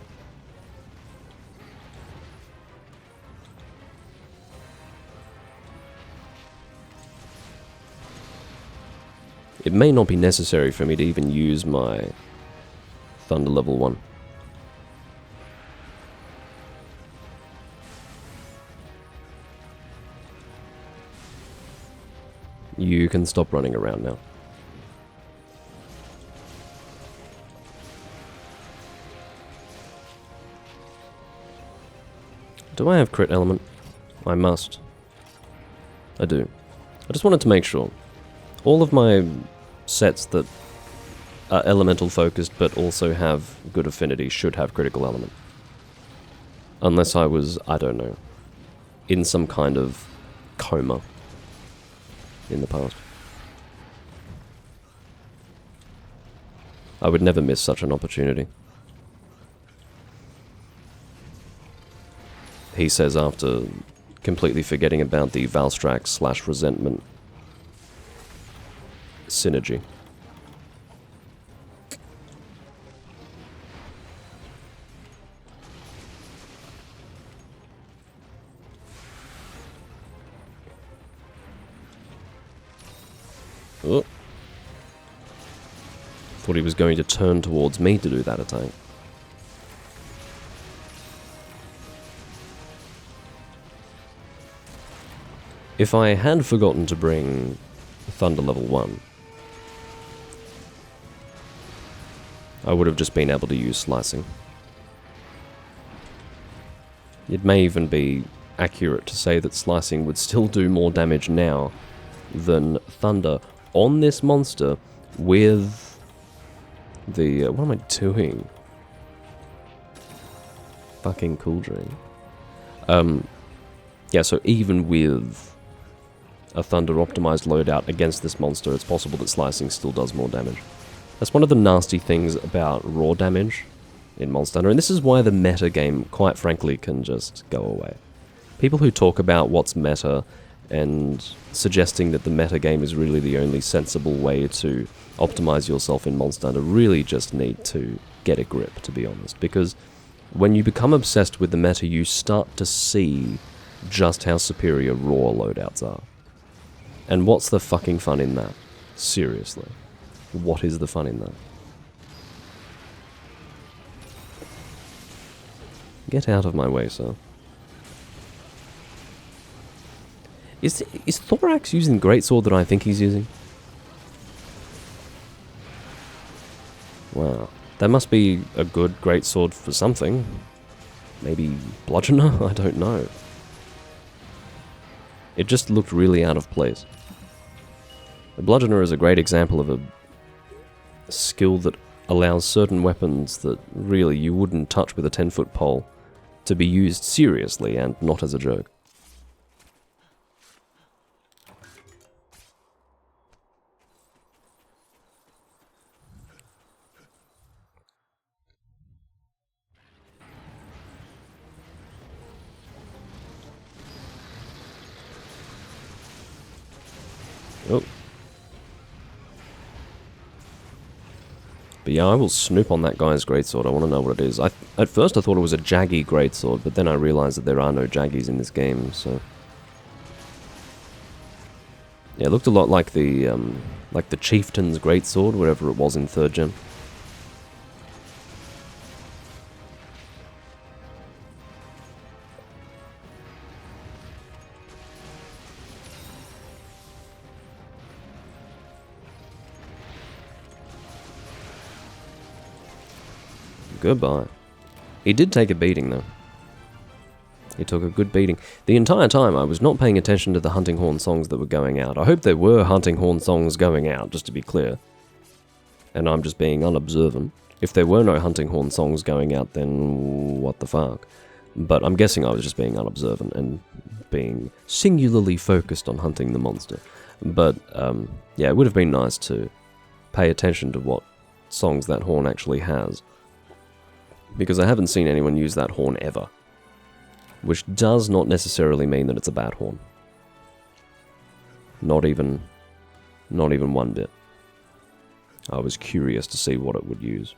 It may not be necessary for me to even use my Thunder level 1. You can stop running around now. Do I have crit element? I must. I do. I just wanted to make sure. All of my sets that are elemental focused but also have good affinity should have critical element. Unless I was, I don't know, in some kind of coma in the past. I would never miss such an opportunity. He says after completely forgetting about the Valstrax / Resentment synergy. Oh. Thought he was going to turn towards me to do that attack. If I had forgotten to bring Thunder level 1, I would have just been able to use Slicing. It may even be accurate to say that Slicing would still do more damage now than Thunder on this monster with the... what am I doing? Fucking Cool Dream. Yeah, so even with a Thunder optimized loadout against this monster, it's possible that Slicing still does more damage. That's one of the nasty things about raw damage in Monster Hunter, and this is why the meta game, quite frankly, can just go away. People who talk about what's meta and suggesting that the meta game is really the only sensible way to optimize yourself in Monster Hunter really just need to get a grip, to be honest, because when you become obsessed with the meta, you start to see just how superior raw loadouts are. And what's the fucking fun in that? Seriously. What is the fun in that? Get out of my way, sir. Is Thorax using the greatsword that I think he's using? Wow. That must be a good greatsword for something. Maybe Bludgeoner? I don't know. It just looked really out of place. The Bludgeoner is a great example of a skill that allows certain weapons that really you wouldn't touch with a 10-foot pole to be used seriously and not as a joke. Oh. But yeah, I will snoop on that guy's greatsword. I want to know what it is. At first I thought it was a Jaggy greatsword, but then I realized that there are no Jaggies in this game, so... Yeah, it looked a lot like the Chieftain's greatsword, whatever it was in 3rd gen. Goodbye. He did take a beating, though. He took a good beating. The entire time, I was not paying attention to the hunting horn songs that were going out. I hope there were hunting horn songs going out, just to be clear. And I'm just being unobservant. If there were no hunting horn songs going out, then what the fuck? But I'm guessing I was just being unobservant and being singularly focused on hunting the monster. But, yeah, it would have been nice to pay attention to what songs that horn actually has. Because I haven't seen anyone use that horn ever. Which does not necessarily mean that it's a bad horn. Not even one bit. I was curious to see what it would use.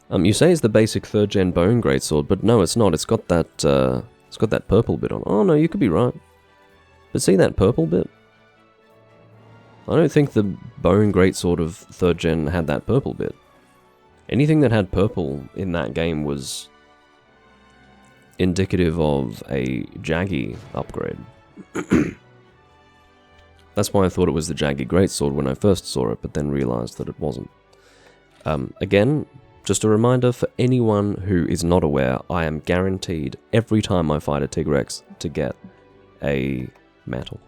You say it's the basic 3rd gen bone greatsword, but no, it's not. It's got that purple bit on. Oh no, you could be right. But see that purple bit? I don't think the bone greatsword of 3rd gen had that purple bit. Anything that had purple in that game was indicative of a Jaggy upgrade. That's why I thought it was the Jaggy greatsword when I first saw it, but then realized that it wasn't. Again, just a reminder for anyone who is not aware, I am guaranteed every time I fight a Tigrex to get a mantle.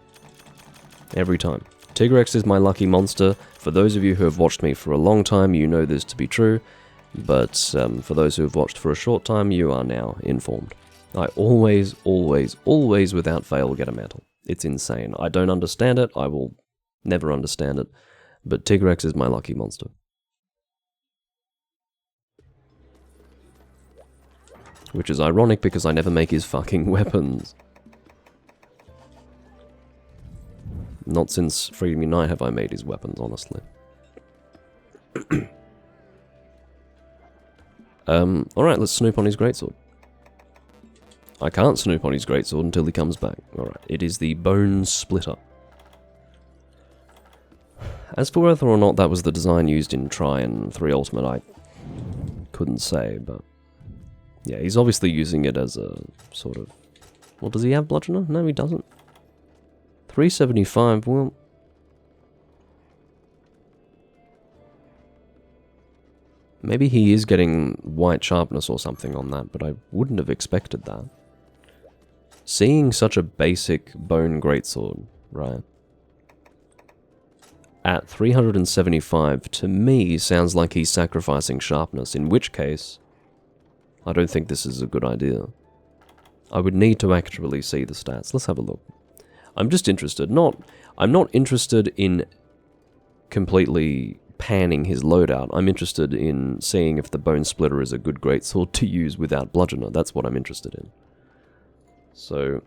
Every time. Tigrex is my lucky monster. For those of you who have watched me for a long time, you know this to be true. But for those who have watched for a short time, you are now informed. I always, always, always without fail get a mantle. It's insane. I don't understand it. I will never understand it. But Tigrex is my lucky monster. Which is ironic because I never make his fucking weapons. Not since Freedom Unite have I made his weapons, honestly. Alright, let's snoop on his greatsword. I can't snoop on his greatsword until he comes back. Alright, it is the Bone Splitter. As for whether or not that was the design used in Tri and 3 Ultimate, I couldn't say, but... yeah, he's obviously using it as a sort of... well, does he have Bludgeoner? No, he doesn't. 375, well... maybe he is getting white sharpness or something on that, but I wouldn't have expected that. Seeing such a basic bone greatsword, right? At 375, to me, sounds like he's sacrificing sharpness, in which case, I don't think this is a good idea. I would need to actually see the stats. Let's have a look. I'm just interested. I'm not interested in completely panning his loadout. I'm interested in seeing if the Bone Splitter is a good greatsword to use without Bludgeoner. That's what I'm interested in. So...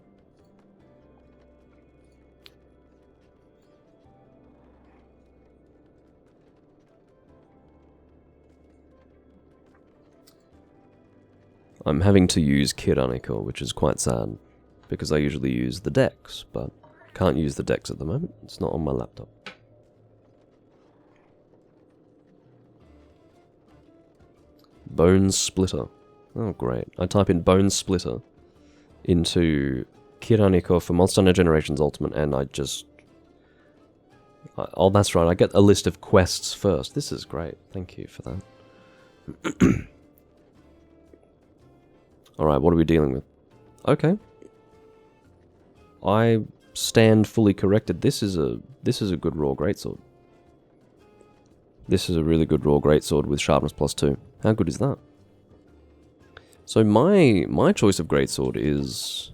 I'm having to use Kiranika, which is quite sad, because I usually use the Dex, but can't use the Dex at the moment. It's not on my laptop. Bone Splitter. Oh, great. I type in Bone Splitter into Kiranika for Monster Hunter Generations Ultimate, and I just... oh, that's right. I get a list of quests first. This is great. Thank you for that. Alright, what are we dealing with? Okay. I stand fully corrected. This is a good raw greatsword. This is a really good raw greatsword with sharpness +2. How good is that? So my choice of greatsword is,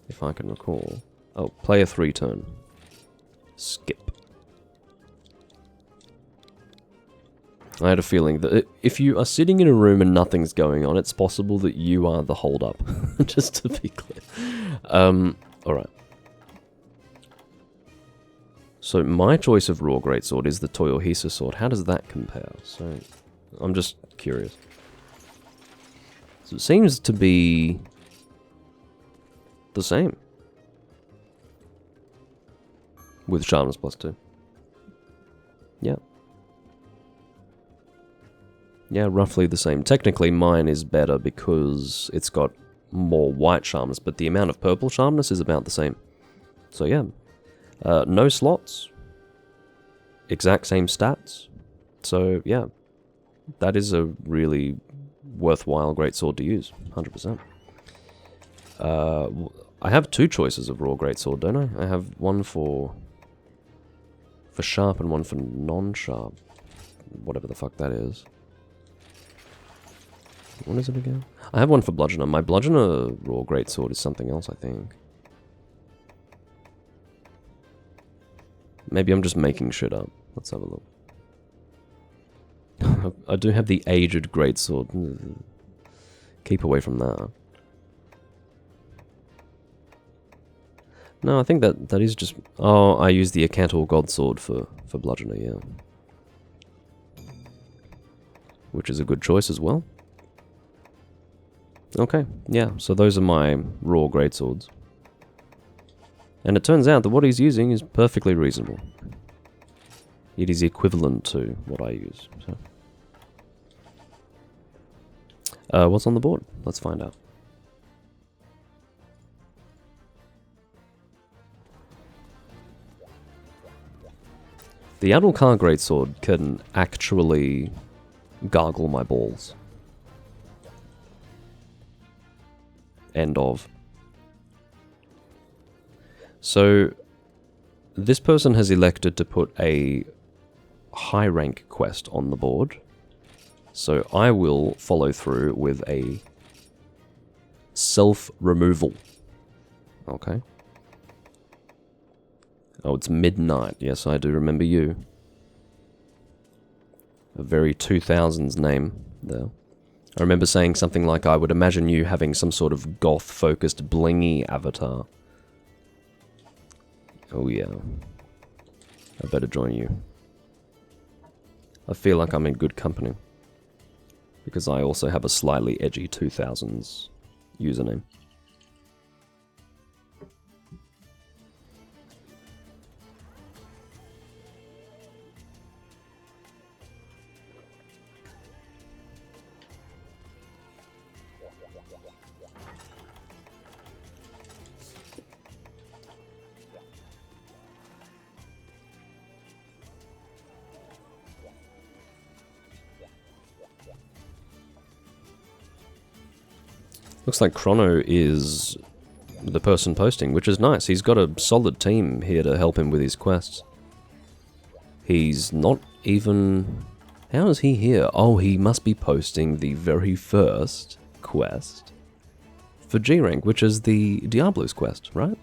if I can recall, oh, play a 3 turn. Skip. I had a feeling that if you are sitting in a room and nothing's going on, it's possible that you are the hold-up. Just to be clear. Alright. So my choice of raw greatsword is the Toyohisa sword. How does that compare? So I'm just curious. So it seems to be the same. With sharpness +2. Yeah. Yeah, roughly the same. Technically, mine is better because it's got more white sharpness, but the amount of purple sharpness is about the same. So yeah. No slots. exact same stats. So, yeah, that is a really worthwhile greatsword to use, 100%. I have two choices of raw greatsword, don't I? I have one for sharp and one for non-sharp. Whatever the fuck that is. What is it again? I have one for bludgeoner. My bludgeoner raw greatsword is something else, I think. Maybe I'm just making shit up. Let's have a look. I do have the aged greatsword. Keep away from that. No, I think that is just... Oh, I use the Acantor Godsword for bludgeoner, yeah. Which is a good choice as well. Okay, yeah, so those are my raw greatswords. And it turns out that what he's using is perfectly reasonable. It is equivalent to what I use. So. What's on the board? Let's find out. The Adalkar greatsword can actually gargle my balls. End of. So, this person has elected to put a high rank quest on the board. So I will follow through with a self-removal. Okay. Oh, it's midnight. Yes, I do remember you. A very 2000s name there. I remember saying something like, I would imagine you having some sort of goth-focused blingy avatar. Oh yeah. I better join you. I feel like I'm in good company. Because I also have a slightly edgy 2000s username. Looks like Chrono is the person posting, which is nice. He's got a solid team here to help him with his quests. He's not even... How is he here? Oh, he must be posting the very first quest for G-Rank, which is the Diablo's quest, right?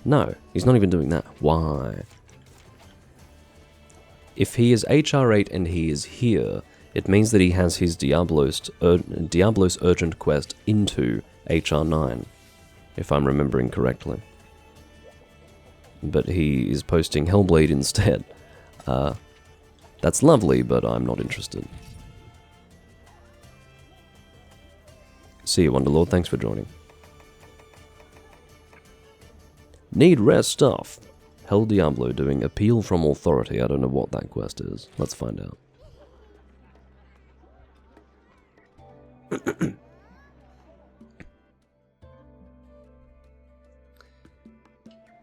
No, he's not even doing that. Why? If he is HR8 and he is here, it means that he has his Diablos Urgent Quest into HR9, if I'm remembering correctly. But he is posting Hellblade instead. That's lovely, but I'm not interested. See you, Wonderlord. Thanks for joining. Need rare stuff. Hell Diablo doing Appeal from Authority. I don't know what that quest is. Let's find out.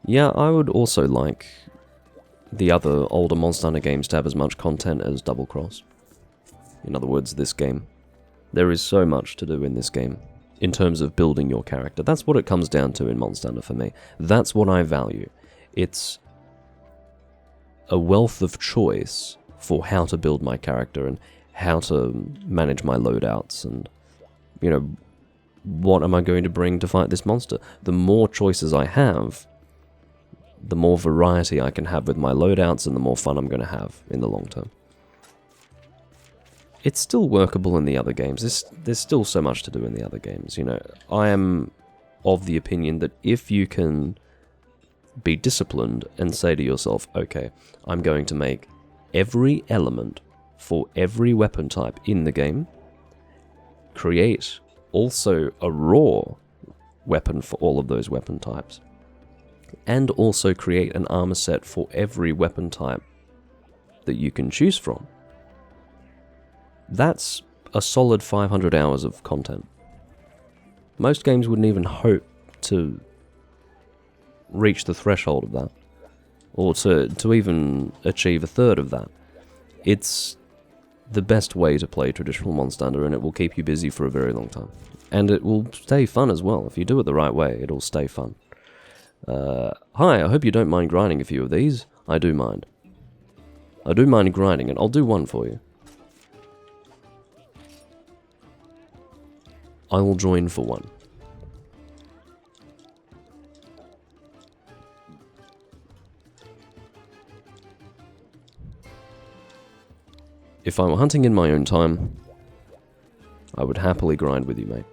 Yeah, I would also like the other older Monster Hunter games to have as much content as Double Cross. In other words, this game. There is so much to do in this game, in terms of building your character. That's what it comes down to in Monster Hunter for me. That's what I value. It's a wealth of choice for how to build my character and how to manage my loadouts and, you know, what am I going to bring to fight this monster? The more choices I have, the more variety I can have with my loadouts and the more fun I'm going to have in the long term. It's still workable in the other games. There's still so much to do in the other games, you know. I am of the opinion that if you can be disciplined and say to yourself, okay, I'm going to make every element for every weapon type in the game, create also a raw weapon for all of those weapon types, and also create an armor set for every weapon type that you can choose from. That's a solid 500 hours of content. Most games wouldn't even hope to reach the threshold of that. or to even achieve a third of that. It's the best way to play traditional Monster Hunter, and it will keep you busy for a very long time. And it will stay fun as well. If you do it the right way, it'll stay fun. Hi, I hope you don't mind grinding a few of these. I do mind. I do mind grinding it. I'll do one for you. I will join for one. If I were hunting in my own time, I would happily grind with you, mate.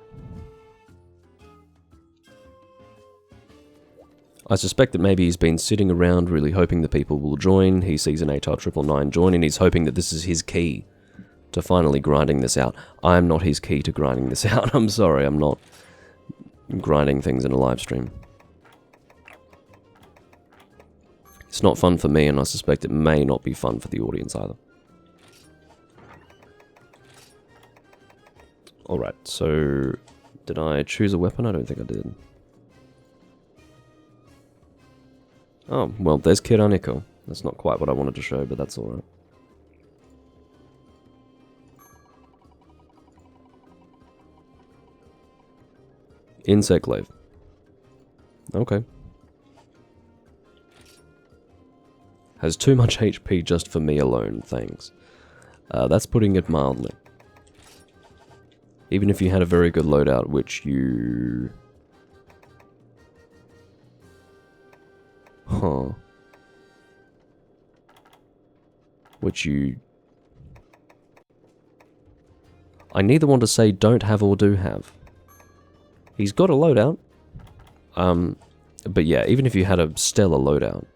I suspect that maybe he's been sitting around really hoping that people will join. He sees an HR999 join and he's hoping that this is his key to finally grinding this out. I'm not his key to grinding this out. I'm sorry, I'm not grinding things in a live stream. It's not fun for me, and I suspect it may not be fun for the audience either. Alright, so did I choose a weapon? I don't think I did. Oh, well, there's Kiraniko. That's not quite what I wanted to show, but that's alright. Insect Glaive. Okay. Has too much HP just for me alone, thanks. That's putting it mildly. Even if you had a very good loadout, which you... Huh. Which you... I neither want to say don't have or do have. He's got a loadout. But yeah, even if you had a stellar loadout,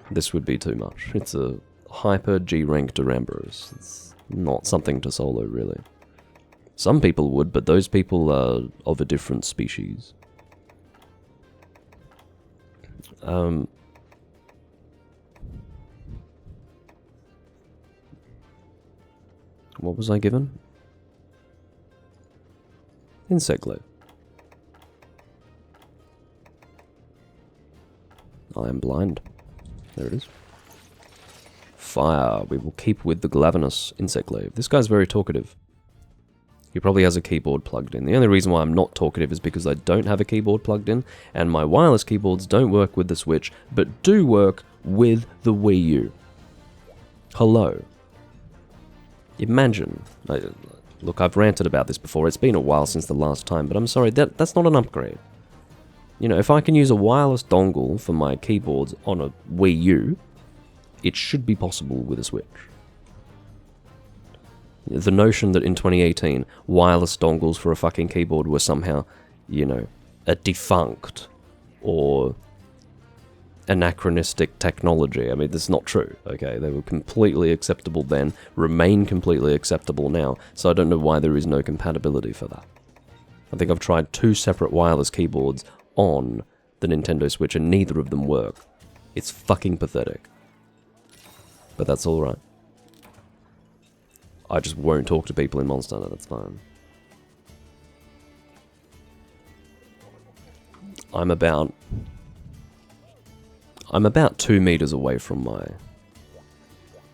this would be too much. It's a hyper G-rank Duramboros. It's not something to solo, really. Some people would, but those people are of a different species. What was I given? Insect Glaive. I am blind. There it is. Fire. We will keep with the Glavenus Insect Glaive. This guy's very talkative. He probably has a keyboard plugged in. The only reason why I'm not talkative is because I don't have a keyboard plugged in, and my wireless keyboards don't work with the Switch, but do work with the Wii U. Hello. Imagine. Look, I've ranted about this before. It's been a while since the last time, but I'm sorry, that's not an upgrade. You know, if I can use a wireless dongle for my keyboards on a Wii U, it should be possible with a Switch. The notion that in 2018, wireless dongles for a fucking keyboard were somehow, you know, a defunct or anachronistic technology. I mean, that's not true, okay? They were completely acceptable then, remain completely acceptable now, so I don't know why there is no compatibility for that. I think I've tried 2 separate wireless keyboards on the Nintendo Switch and neither of them work. It's fucking pathetic. But that's alright. I just won't talk to people in Monster Hunter, that's fine. I'm about 2 meters away from my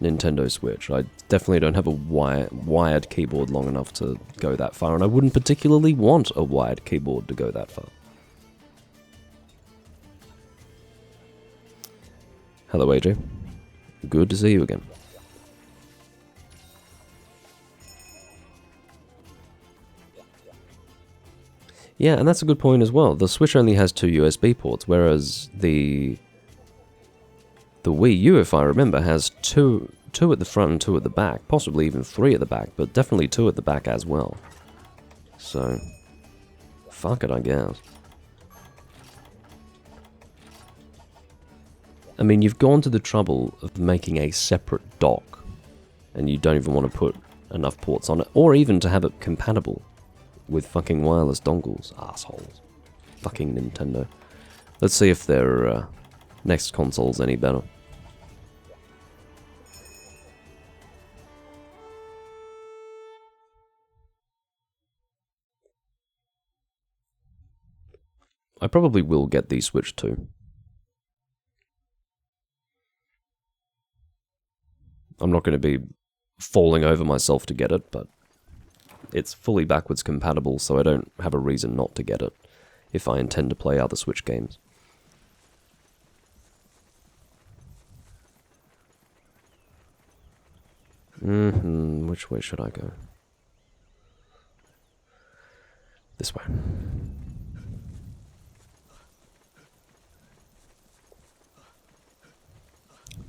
Nintendo Switch. I definitely don't have a wired keyboard long enough to go that far, and I wouldn't particularly want a wired keyboard to go that far. Hello, AJ. Good to see you again. Yeah, and that's a good point as well. The Switch only has 2 USB ports, whereas the Wii U, if I remember, has two at the front and 2 at the back. Possibly even 3 at the back, but definitely 2 at the back as well. So, fuck it, I guess. I mean, you've gone to the trouble of making a separate dock, and you don't even want to put enough ports on it, or even to have it compatible with fucking wireless dongles. Assholes. Fucking Nintendo. Let's see if their next console's any better. I probably will get the Switch too. I'm not going to be falling over myself to get it, but it's fully backwards compatible, so I don't have a reason not to get it if I intend to play other Switch games. Which way should I go? This way.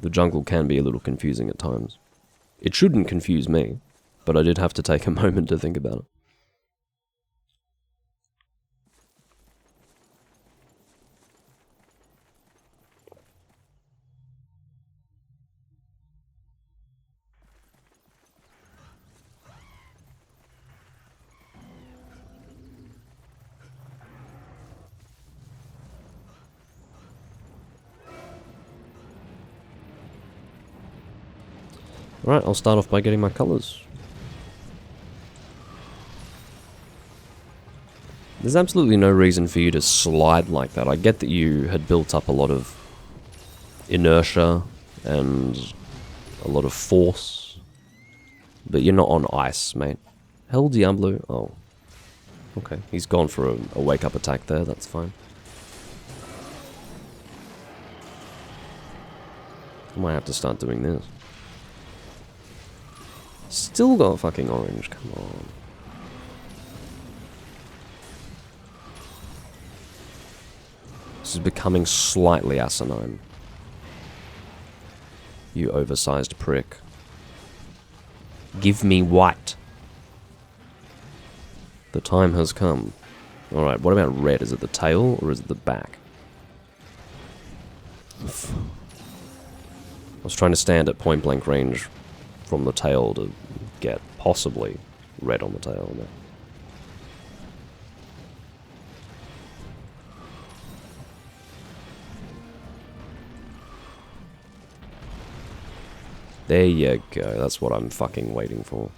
The jungle can be a little confusing at times. It shouldn't confuse me, but I did have to take a moment to think about it. Alright, I'll start off by getting my colours. There's absolutely no reason for you to slide like that. I get that you had built up a lot of inertia and a lot of force, but you're not on ice, mate. Hell Diablo. Oh. Okay, he's gone for a wake-up attack there, that's fine. I might have to start doing this. Still got fucking orange, come on. This is becoming slightly asinine. You oversized prick. Give me white. The time has come. Alright, what about red? Is it the tail or is it the back? I was trying to stand at point blank range from the tail to get possibly red on the tail. No. There you go, that's what I'm fucking waiting for.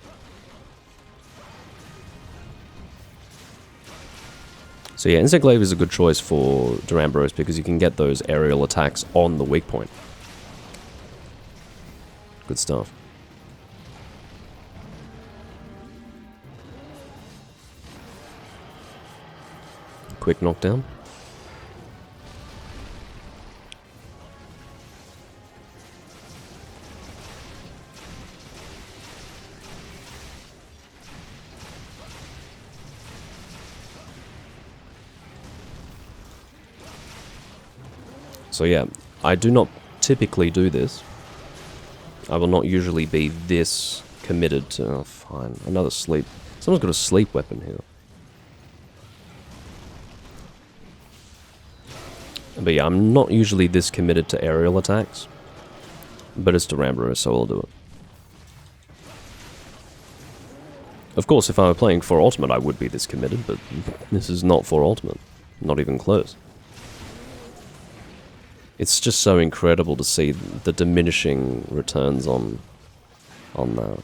So yeah, Insect Glaive is a good choice for Duramboros because you can get those aerial attacks on the weak point. Good stuff. Quick knockdown. So yeah, I do not typically do this. I will not usually be this committed to... Oh, fine. Another sleep. Someone's got a sleep weapon here. But yeah, I'm not usually this committed to aerial attacks. But it's Duramboros, so I'll do it. Of course, if I were playing for Ultimate, I would be this committed, but this is not for Ultimate. Not even close. It's just so incredible to see the diminishing returns on that.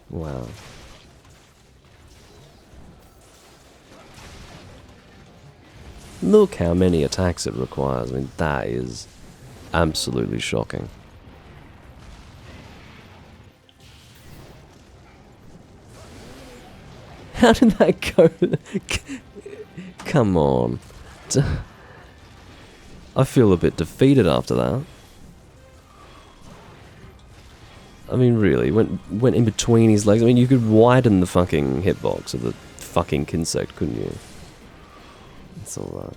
Wow. Look how many attacks it requires. I mean, that is absolutely shocking. How did that go? Come on. I feel a bit defeated after that. I mean, really, went in between his legs. I mean, you could widen the fucking hitbox of the fucking Kinsect, couldn't you? It's alright.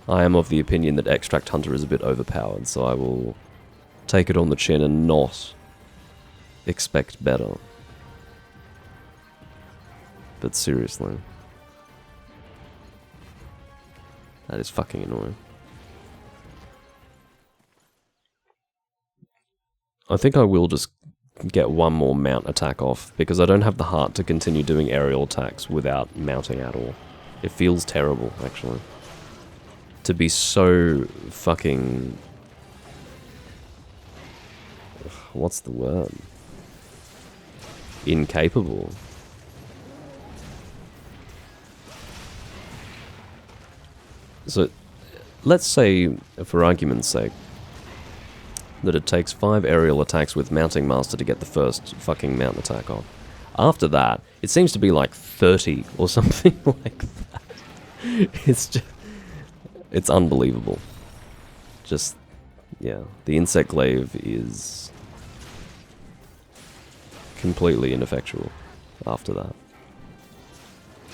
I am of the opinion that Extract Hunter is a bit overpowered, so I will take it on the chin and not expect better. But seriously. That is fucking annoying. I think I will just get one more mount attack off, because I don't have the heart to continue doing aerial attacks without mounting at all. It feels terrible, actually. To be so fucking... What's the word? Incapable. So, let's say, for argument's sake, that it takes 5 aerial attacks with Mounting Master to get the first fucking mount attack on. After that, it seems to be like 30 or something like that. It's just... It's unbelievable. Just... Yeah. The Insect Glaive is... completely ineffectual after that.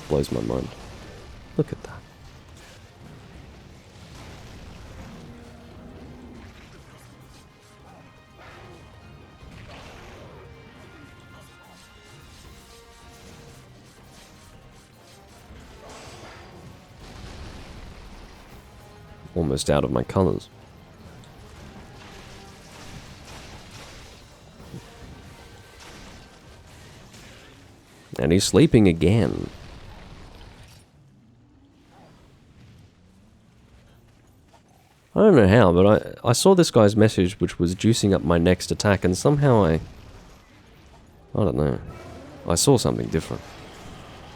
Blows my mind. Look at that. Almost out of my colours. And he's sleeping again. I don't know how, but I saw this guy's message which was juicing up my next attack, and somehow I don't know. I saw something different.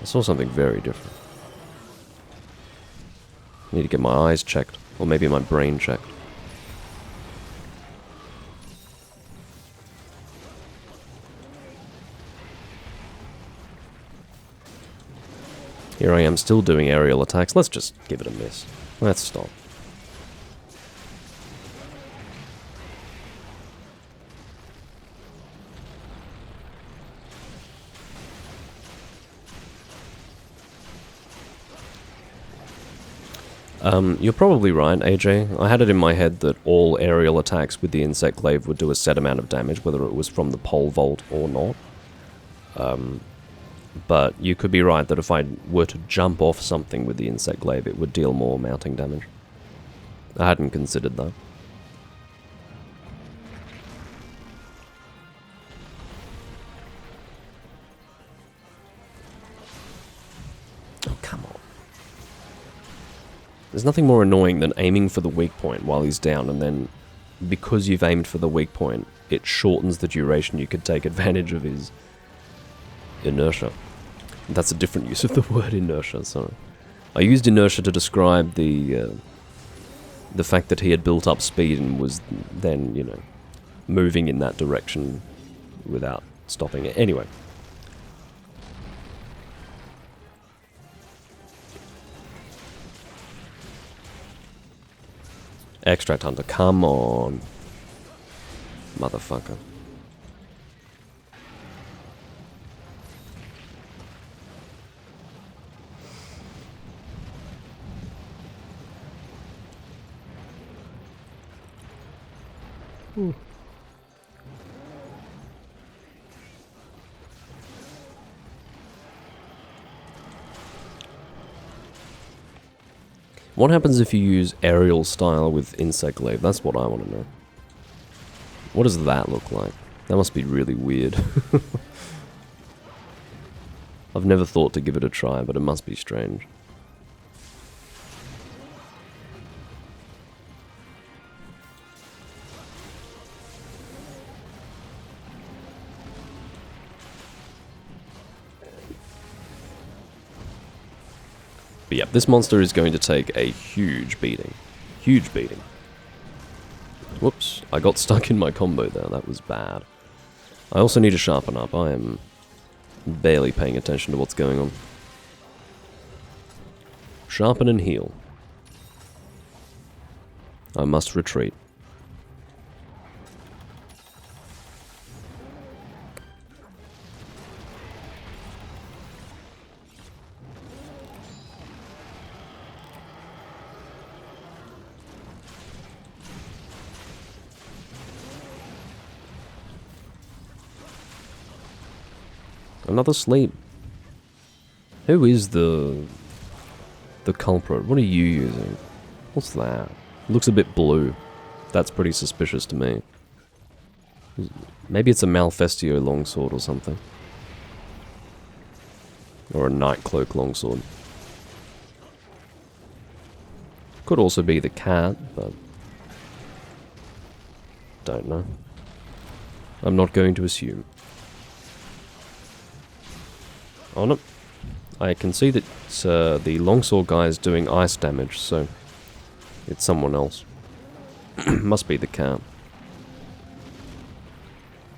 I saw something very different. I need to get my eyes checked. Or maybe my brain checked. Here I am still doing aerial attacks. Let's just give it a miss. Let's stop. You're probably right, AJ. I had it in my head that all aerial attacks with the Insect Glaive would do a set amount of damage, whether it was from the pole vault or not. But you could be right that if I were to jump off something with the Insect Glaive, it would deal more mounting damage. I hadn't considered that. Oh, come on. There's nothing more annoying than aiming for the weak point while he's down, and then, because you've aimed for the weak point, it shortens the duration you could take advantage of his inertia. That's a different use of the word inertia, sorry. I used inertia to describe the fact that he had built up speed and was then, you know, moving in that direction without stopping it. Anyway. Extract Hunter, come on. Motherfucker. What happens if you use aerial style with Insect Glaive? That's what I want to know. What does that look like? That must be really weird. I've never thought to give it a try, but it must be strange. But yeah, this monster is going to take a huge beating. Huge beating. Whoops, I got stuck in my combo there, that was bad. I also need to sharpen up, I am barely paying attention to what's going on. Sharpen and heal. I must retreat. Another sleep. Who is the culprit? What are you using? What's that? Looks a bit blue. That's pretty suspicious to me. Maybe it's a Malfestio longsword or something. Or a Nightcloak longsword. Could also be the cat, but... don't know. I'm not going to assume. On it. I can see that the longsword guy is doing ice damage, so it's someone else. Must be the cat.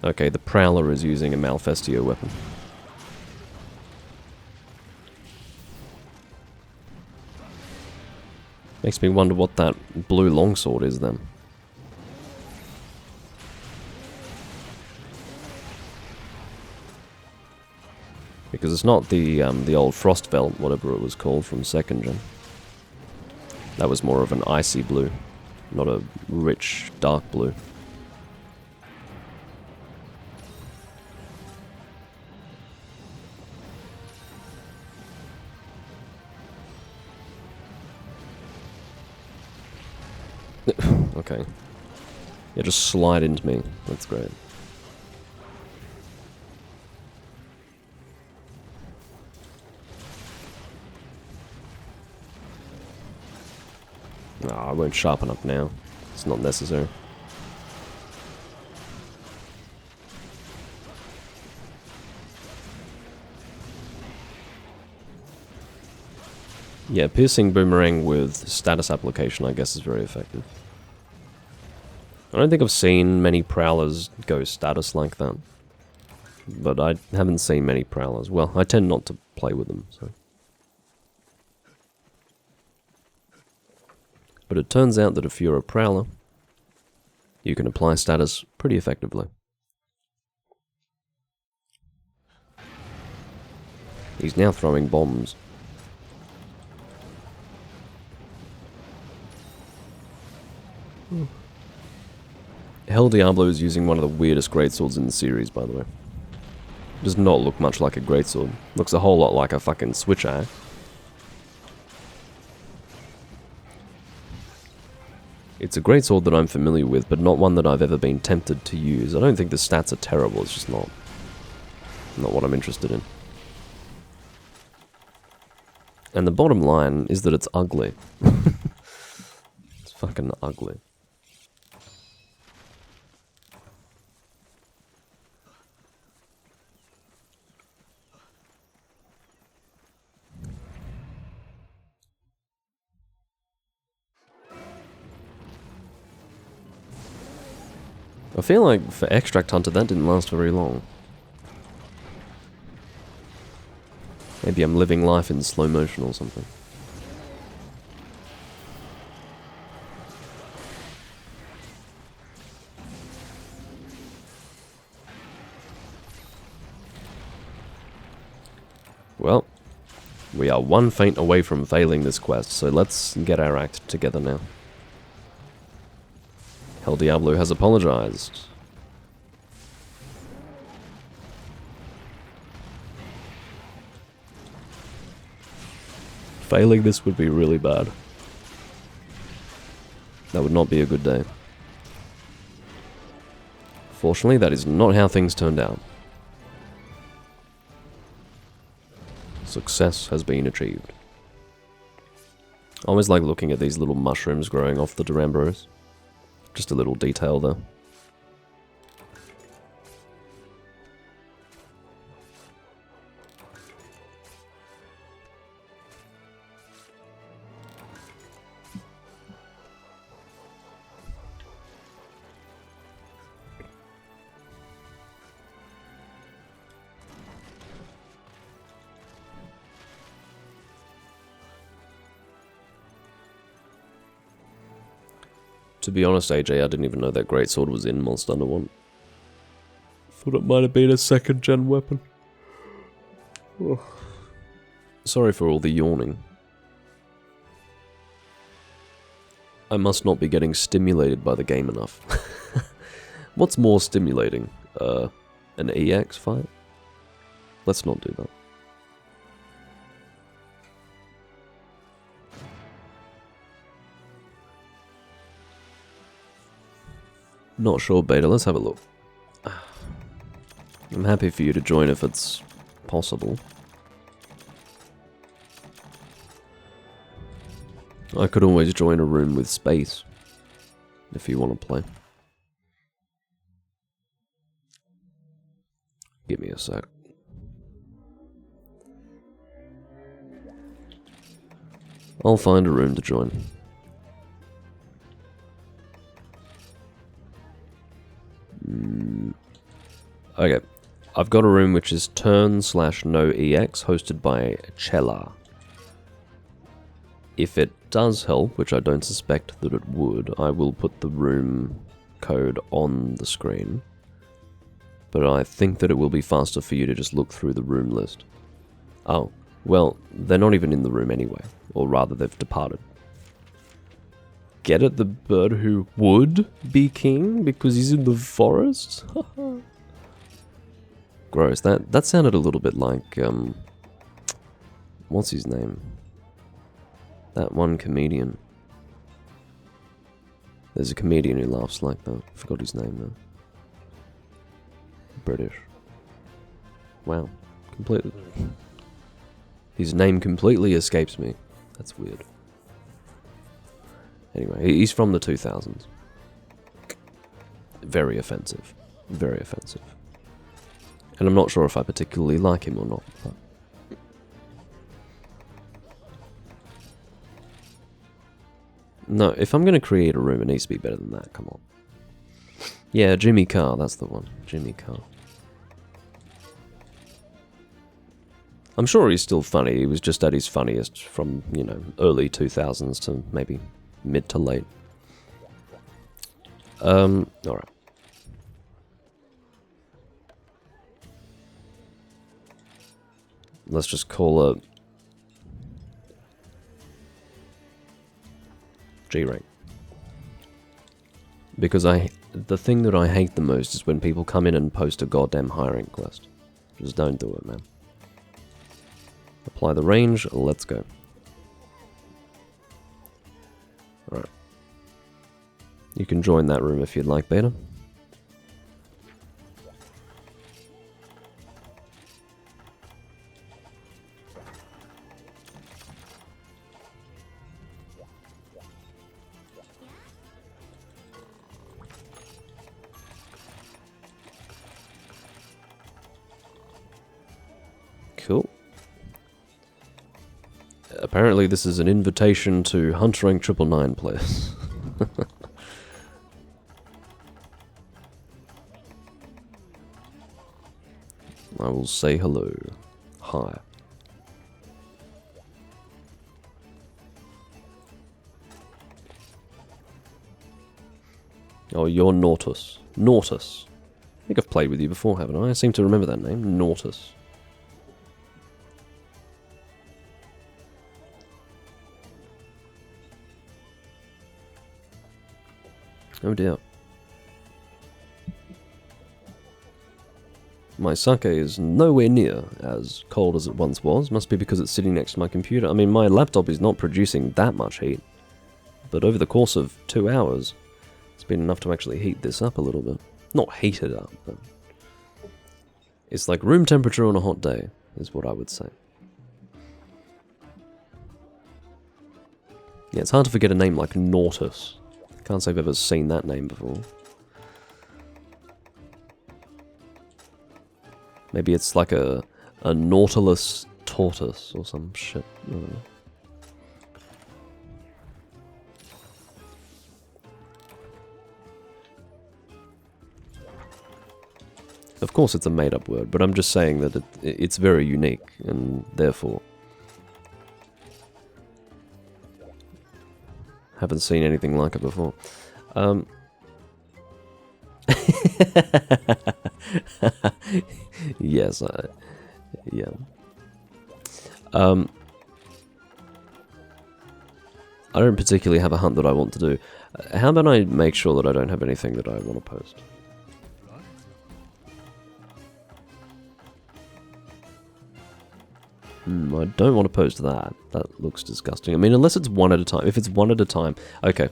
Okay, the Prowler is using a Malfestio weapon. Makes me wonder what that blue longsword is then. Because it's not the old Frostvelt, whatever it was called from 2nd gen. That was more of an icy blue, not a rich, dark blue. Okay. Yeah, just slide into me. That's great. No, I won't sharpen up now. It's not necessary. Yeah, piercing boomerang with status application, I guess, is very effective. I don't think I've seen many prowlers go status like that. But I haven't seen many prowlers. Well, I tend not to play with them, so. But it turns out that if you're a prowler, you can apply status pretty effectively. He's now throwing bombs. Hell Diablo is using one of the weirdest greatswords in the series, by the way. Does not look much like a greatsword. Looks a whole lot like a fucking switch axe. It's a greatsword that I'm familiar with, but not one that I've ever been tempted to use. I don't think the stats are terrible, it's just not what I'm interested in. And the bottom line is that it's ugly. It's fucking ugly. I feel like for Extract Hunter that didn't last very long. Maybe I'm living life in slow motion or something. Well, we are one feint away from failing this quest, so let's get our act together now. Hell Diablo has apologized. Failing this would be really bad. That would not be a good day. Fortunately, that is not how things turned out. Success has been achieved. I always like looking at these little mushrooms growing off the Duramboros. Just a little detail there. To be honest, AJ, I didn't even know that greatsword was in Monster Hunter 1. Thought it might have been a 2nd gen weapon. Oh. Sorry for all the yawning. I must not be getting stimulated by the game enough. What's more stimulating? An EX fight? Let's not do that. Not sure, Beta. Let's have a look. I'm happy for you to join if it's possible. I could always join a room with space, if you want to play. Give me a sec. I'll find a room to join. Okay. I've got a room which is turn/no EX, hosted by Chella. If it does help, which I don't suspect that it would, I will put the room code on the screen. But I think that it will be faster for you to just look through the room list. Oh, well, they're not even in the room anyway. Or rather, they've departed. Get it? The bird who would be king because he's in the forest? Gross. That sounded a little bit like, what's his name? That one comedian. There's a comedian who laughs like that. I forgot his name though. British. Wow. Completely. His name completely escapes me. That's weird. Anyway, he's from the 2000s. Very offensive. Very offensive. And I'm not sure if I particularly like him or not. But no, if I'm going to create a room, it needs to be better than that. Come on. Yeah, Jimmy Carr, that's the one. Jimmy Carr. I'm sure he's still funny. He was just at his funniest from, you know, early 2000s to maybe mid to late. Alright. Let's just call it G rank. Because the thing that I hate the most is when people come in and post a goddamn hiring quest. Just don't do it, man. Apply the range, let's go. Alright. You can join that room if you'd like, Beta. Cool. Apparently this is an invitation to Hunt Rank 999 players. I will say hello. Hi. Oh, you're Nautus. Nautus. I think I've played with you before, haven't I? I seem to remember that name. Nautus. Oh dear. My sake is nowhere near as cold as it once was. Must be because it's sitting next to my computer. I mean, my laptop is not producing that much heat. But over the course of 2 hours, it's been enough to actually heat this up a little bit. Not heat it up, but it's like room temperature on a hot day, is what I would say. Yeah, it's hard to forget a name like Nautus. Can't say I've ever seen that name before. Maybe it's like a Nautilus tortoise or some shit. I don't know. Of course it's a made-up word, but I'm just saying that it's very unique, and therefore haven't seen anything like it before. Yes, yeah. I don't particularly have a hunt that I want to do. How about I make sure that I don't have anything that I want to post? I don't want to post that. That looks disgusting. I mean, unless it's one at a time. If it's one at a time... Okay.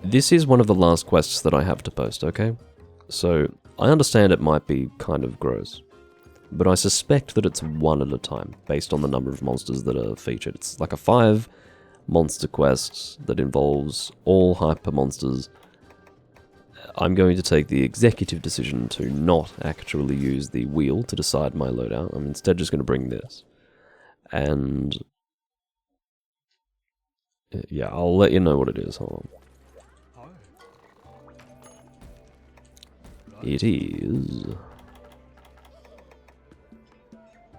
This is one of the last quests that I have to post, okay? So, I understand it might be kind of gross. But I suspect that it's one at a time, based on the number of monsters that are featured. It's like a 5 monster quest that involves all hyper monsters. I'm going to take the executive decision to not actually use the wheel to decide my loadout. I'm instead just going to bring this. And yeah, I'll let you know what it is. Hold on. It is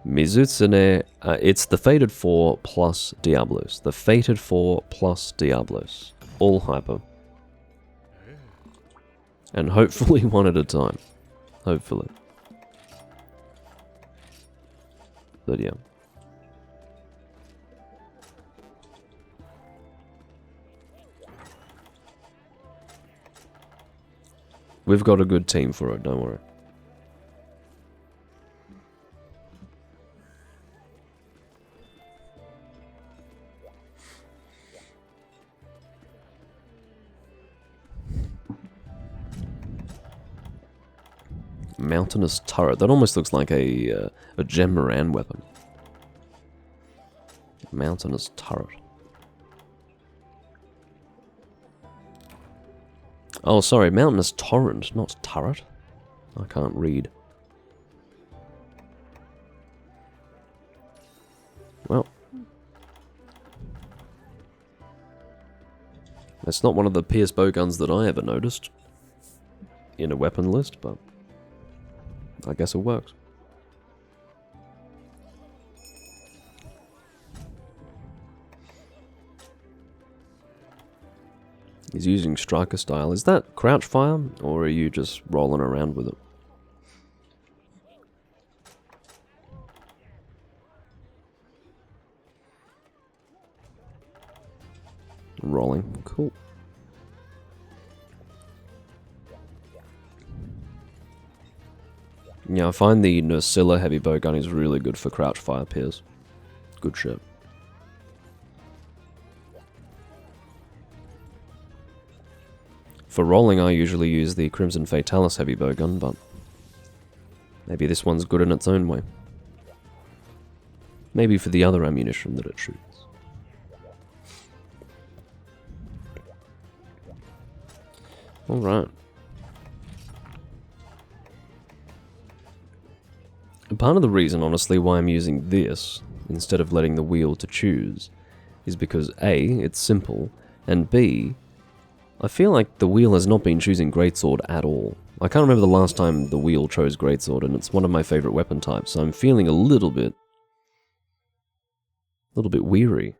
Mizutsune. It's the Fated 4 plus Diablos. The Fated 4 plus Diablos. All hyper. And hopefully one at a time. Hopefully. But yeah. We've got a good team for it, don't worry. Mountainous turret. That almost looks like a Gem Moran weapon. Mountainous turret. Oh, sorry, mountainous torrent, not turret. I can't read. Well. It's not one of the pierce bow guns that I ever noticed in a weapon list, but I guess it works. He's using striker style. Is that crouch fire, or are you just rolling around with it? Rolling. Cool. Yeah, I find the Nursilla heavy bow gun is really good for crouch fire pierce. Good shit. For rolling, I usually use the Crimson Fatalis heavy bow gun, but maybe this one's good in its own way. Maybe for the other ammunition that it shoots. Alright. Part of the reason, honestly, why I'm using this, instead of letting the wheel to choose, is because A, it's simple, and B, I feel like the wheel has not been choosing Greatsword at all. I can't remember the last time the wheel chose Greatsword, and it's one of my favorite weapon types, so I'm feeling a little bit weary.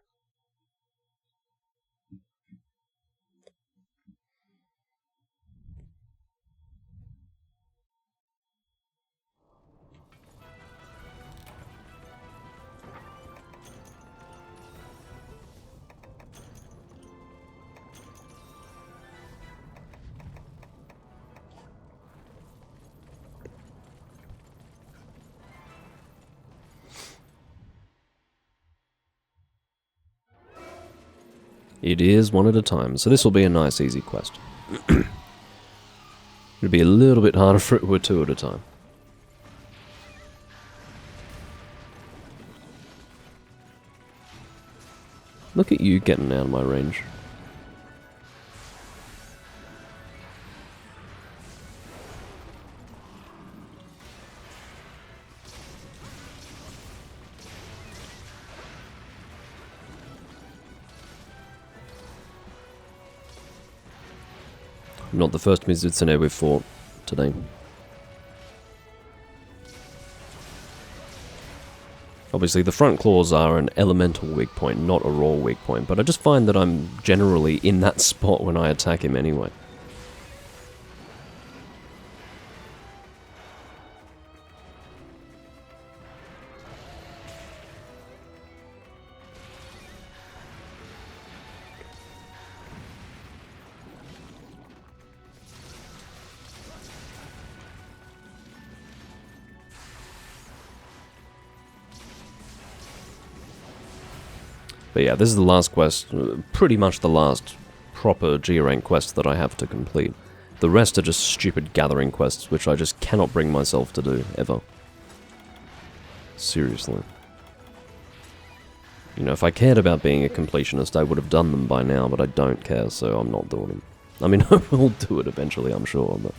It is one at a time, so this will be a nice easy quest. It'll be a little bit harder if it were two at a time. Look at you getting out of my range. Not the first Mizutsune we've fought today. Obviously, the front claws are an elemental weak point, not a raw weak point, but I just find that I'm generally in that spot when I attack him anyway. But yeah, this is the last quest, pretty much the last proper G-rank quest that I have to complete. The rest are just stupid gathering quests, which I just cannot bring myself to do, ever. Seriously. You know, if I cared about being a completionist, I would have done them by now, but I don't care, so I'm not doing them. I mean, I will do it eventually, I'm sure, but...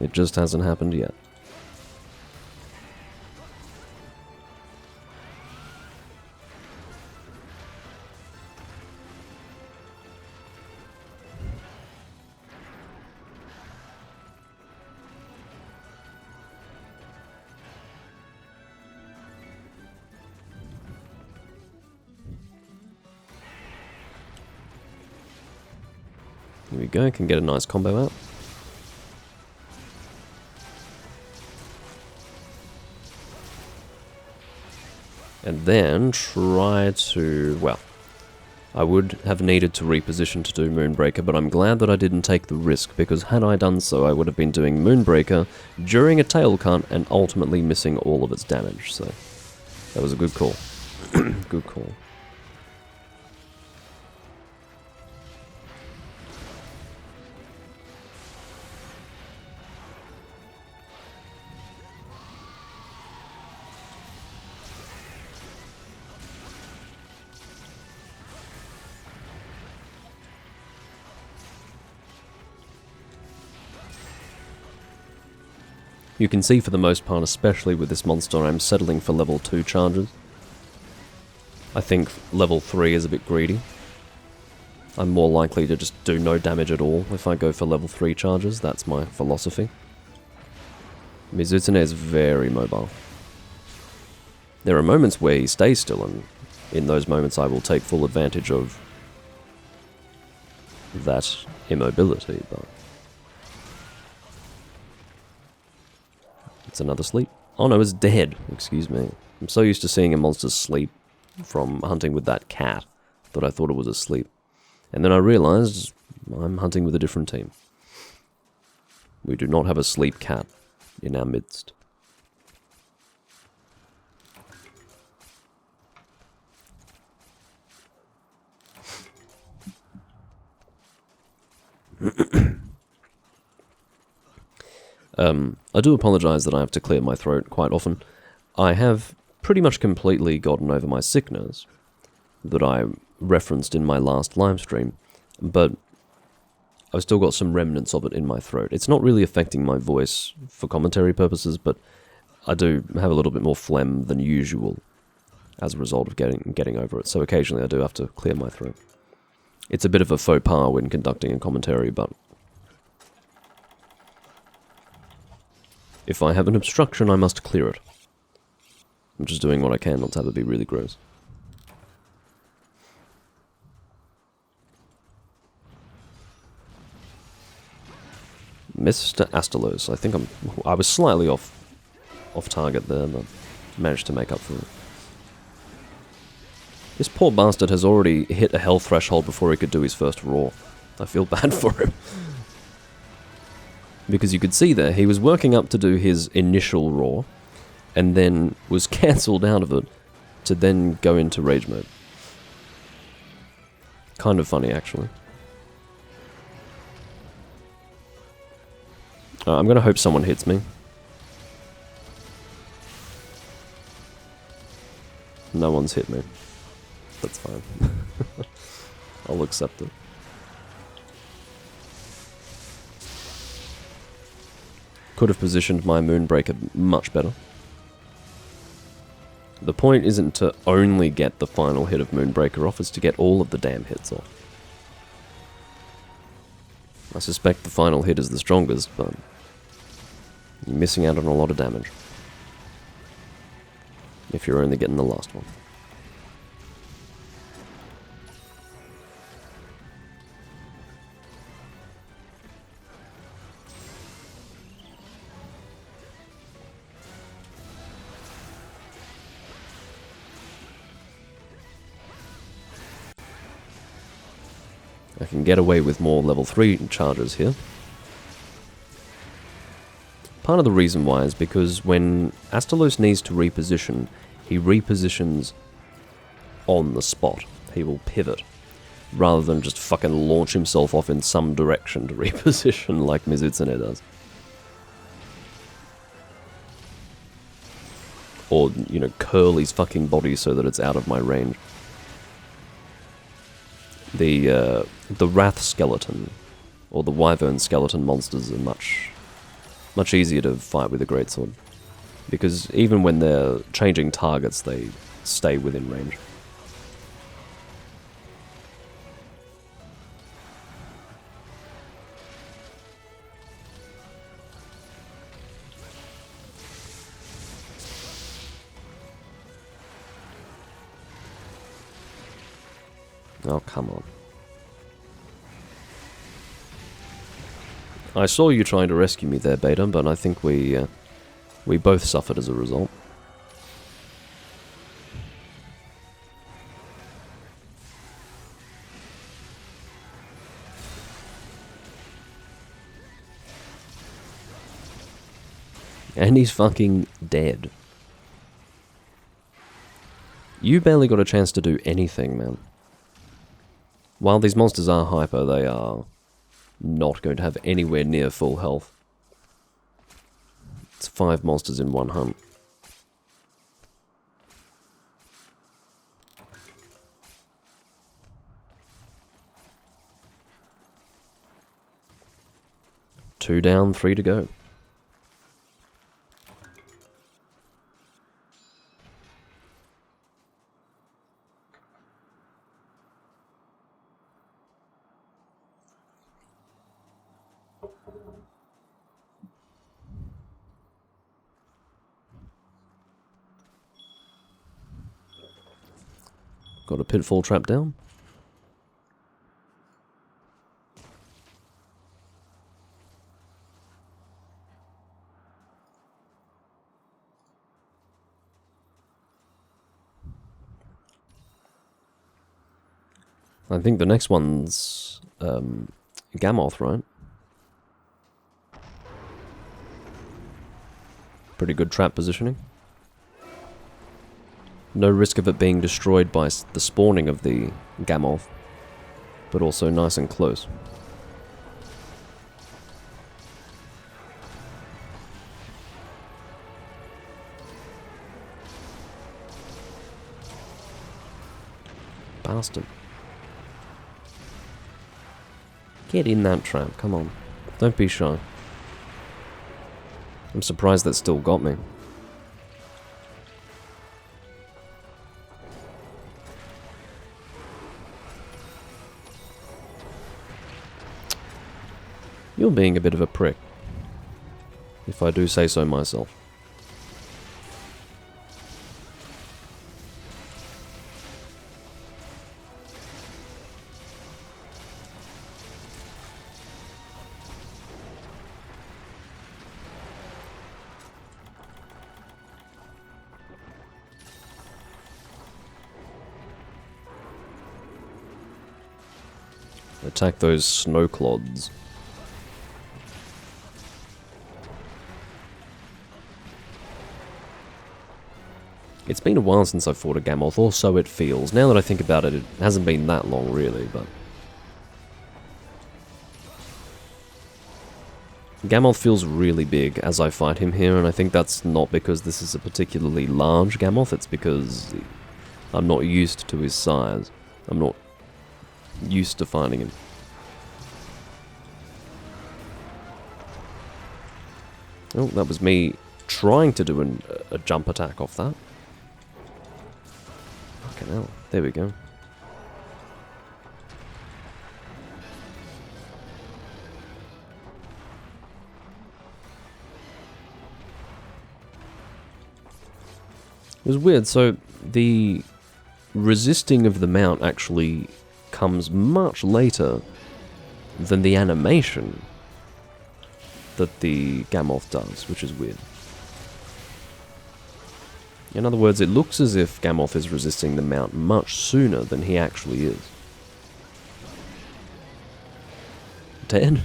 it just hasn't happened yet. Here we go, can get a nice combo out. And then try to, well, I would have needed to reposition to do Moonbreaker, but I'm glad that I didn't take the risk, because had I done so, I would have been doing Moonbreaker during a tail cut and ultimately missing all of its damage, so that was a good call. Good call. You can see for the most part, especially with this monster, I'm settling for level 2 charges. I think level 3 is a bit greedy. I'm more likely to just do no damage at all if I go for level 3 charges, that's my philosophy. Mizutsune is very mobile. There are moments where he stays still, and in those moments I will take full advantage of that immobility, but... It's another sleep. Oh no, it's dead. Excuse me. I'm so used to seeing a monster sleep from hunting with that cat that I thought it was asleep. And then I realized I'm hunting with a different team. We do not have a sleep cat in our midst. I do apologize that I have to clear my throat quite often. I have pretty much completely gotten over my sickness that I referenced in my last live stream, but I've still got some remnants of it in my throat. It's not really affecting my voice for commentary purposes, but I do have a little bit more phlegm than usual as a result of getting over it, so occasionally I do have to clear my throat. It's a bit of a faux pas when conducting a commentary, but if I have an obstruction, I must clear it. I'm just doing what I can not to have it be really gross. Mr. Astalos, I think I was slightly off target there, but managed to make up for it. This poor bastard has already hit a health threshold before he could do his first roar. I feel bad for him. Because you could see there, he was working up to do his initial roar, and then was cancelled out of it to then go into rage mode. Kind of funny, actually. I'm gonna hope someone hits me. No one's hit me. That's fine. I'll accept it. Could have positioned my Moonbreaker much better. The point isn't to only get the final hit of Moonbreaker off, it's to get all of the damn hits off. I suspect the final hit is the strongest, but you're missing out on a lot of damage if you're only getting the last one. I can get away with more level 3 charges here. Part of the reason why is because when Astalos needs to reposition, he repositions on the spot. He will pivot, rather than just fucking launch himself off in some direction to reposition like Mizutsune does. Or, you know, curl his fucking body so that it's out of my range. The Wrath Skeleton, or the Wyvern Skeleton monsters are much easier to fight with a greatsword, because even when they're changing targets, they stay within range. Oh, come on. I saw you trying to rescue me there, Beta, but I think we both suffered as a result. And he's fucking dead. You barely got a chance to do anything, man. While these monsters are hyper, they are not going to have anywhere near full health. It's 5 monsters in one hunt. Two down, 3 to go. Got a pitfall trap down. I think the next one's Gammoth, right? Pretty good trap positioning. No risk of it being destroyed by the spawning of the Gammoth, but also nice and close. Bastard. Get in that trap, come on. Don't be shy. I'm surprised that still got me. You're being a bit of a prick, if I do say so myself. Attack those snow clods. It's been a while since I fought a Gammoth, or so it feels. Now that I think about it, it hasn't been that long really, but... Gammoth feels really big as I fight him here, and I think that's not because this is a particularly large Gammoth, it's because I'm not used to his size. I'm not used to fighting him. Oh, that was me trying to do a jump attack off that. Fucking hell. There we go. It was weird, so the resisting of the mount actually comes much later than the animation that the Gammoth does, which is weird. In other words, it looks as if Gammoth is resisting the mount much sooner than he actually is. Dead?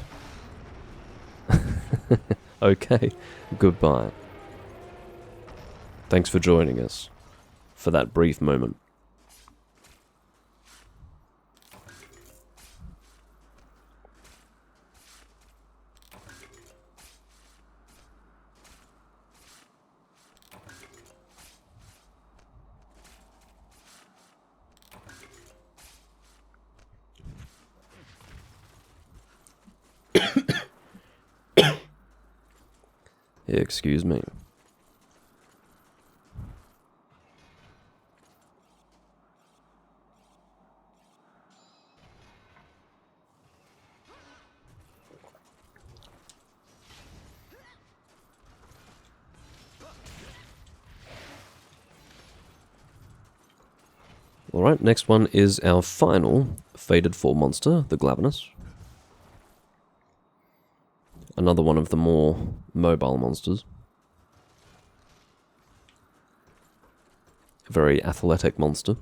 Okay, goodbye. Thanks for joining us for that brief moment. Excuse me. Alright, next one is our final Fated 4 monster, the Glavenus. another one of the more mobile monsters. A very athletic monster.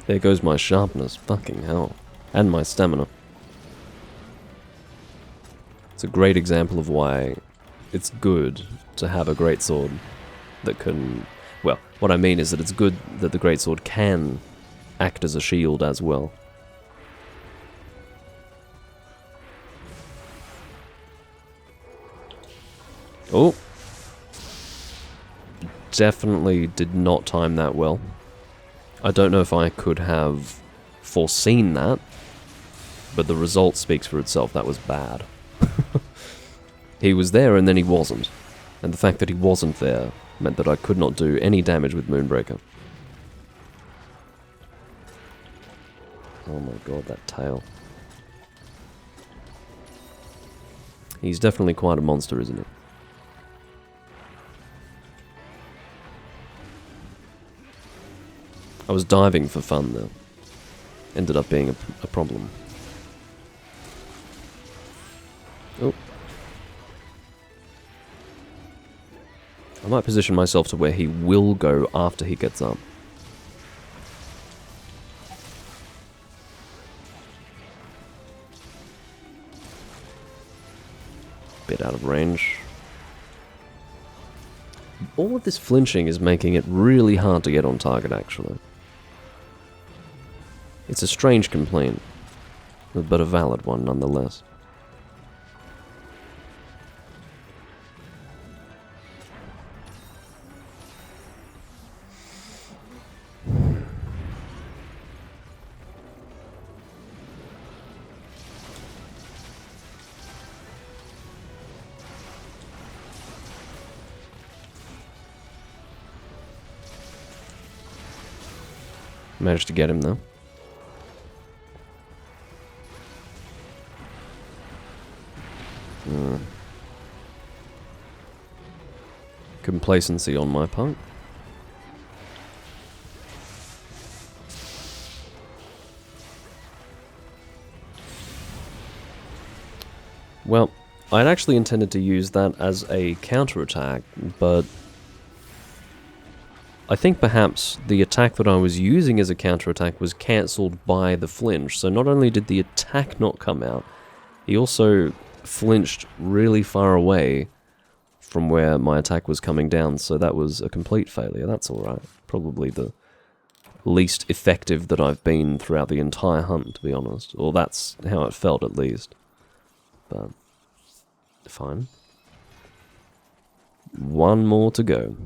There goes my sharpness, fucking hell. And my stamina. It's a great example of why it's good to have a greatsword that can... Well, what I mean is that it's good that the greatsword can act as a shield as well. Oh! Definitely did not time that well. I don't know if I could have foreseen that, but the result speaks for itself. That was bad. He was there and then he wasn't. And the fact that he wasn't there meant that I could not do any damage with Moonbreaker. Oh my god, that tail. He's definitely quite a monster, isn't he? I was diving for fun, though. Ended up being a problem. Oh. I might position myself to where he will go after he gets up. Bit out of range. All of this flinching is making it really hard to get on target, actually. It's a strange complaint, but a valid one nonetheless. Managed to get him though. Complacency on my part. Well, I'd actually intended to use that as a counterattack, but I think perhaps the attack that I was using as a counterattack was cancelled by the flinch. So not only did the attack not come out, he also flinched really far away from where my attack was coming down, so that was a complete failure. That's alright. Probably the least effective that I've been throughout the entire hunt, to be honest. Or that's how it felt, at least. But, fine. One more to go.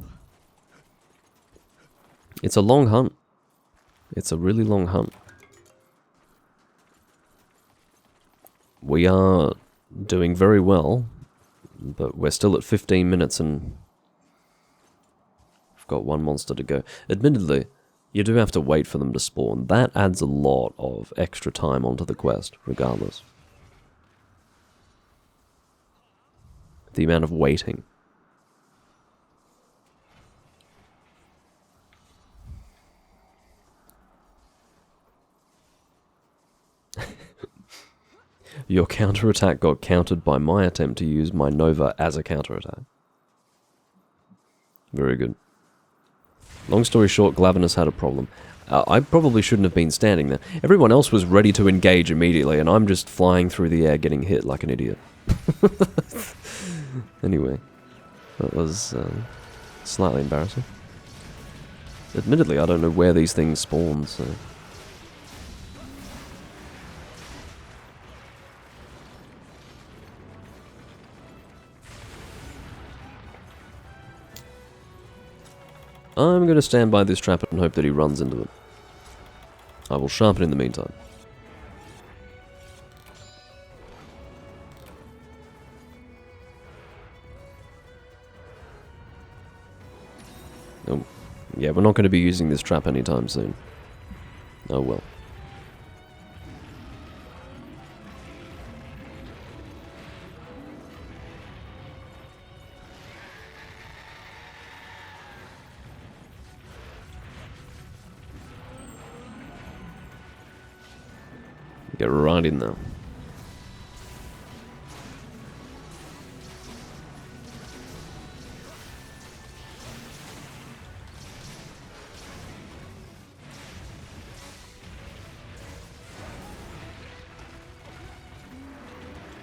It's a long hunt. It's a really long hunt. We are doing very well, but we're still at 15 minutes and we've got one monster to go. Admittedly, you do have to wait for them to spawn. That adds a lot of extra time onto the quest, regardless. The amount of waiting. Your counterattack got countered by my attempt to use my Nova as a counterattack. Very good. Long story short, Glavenus had a problem. I probably shouldn't have been standing there. Everyone else was ready to engage immediately, and I'm just flying through the air getting hit like an idiot. Anyway, that was slightly embarrassing. Admittedly, I don't know where these things spawn, so... I'm going to stand by this trap and hope that he runs into it. I will sharpen in the meantime. Oh, yeah, we're not going to be using this trap anytime soon. Oh well. Get right in there.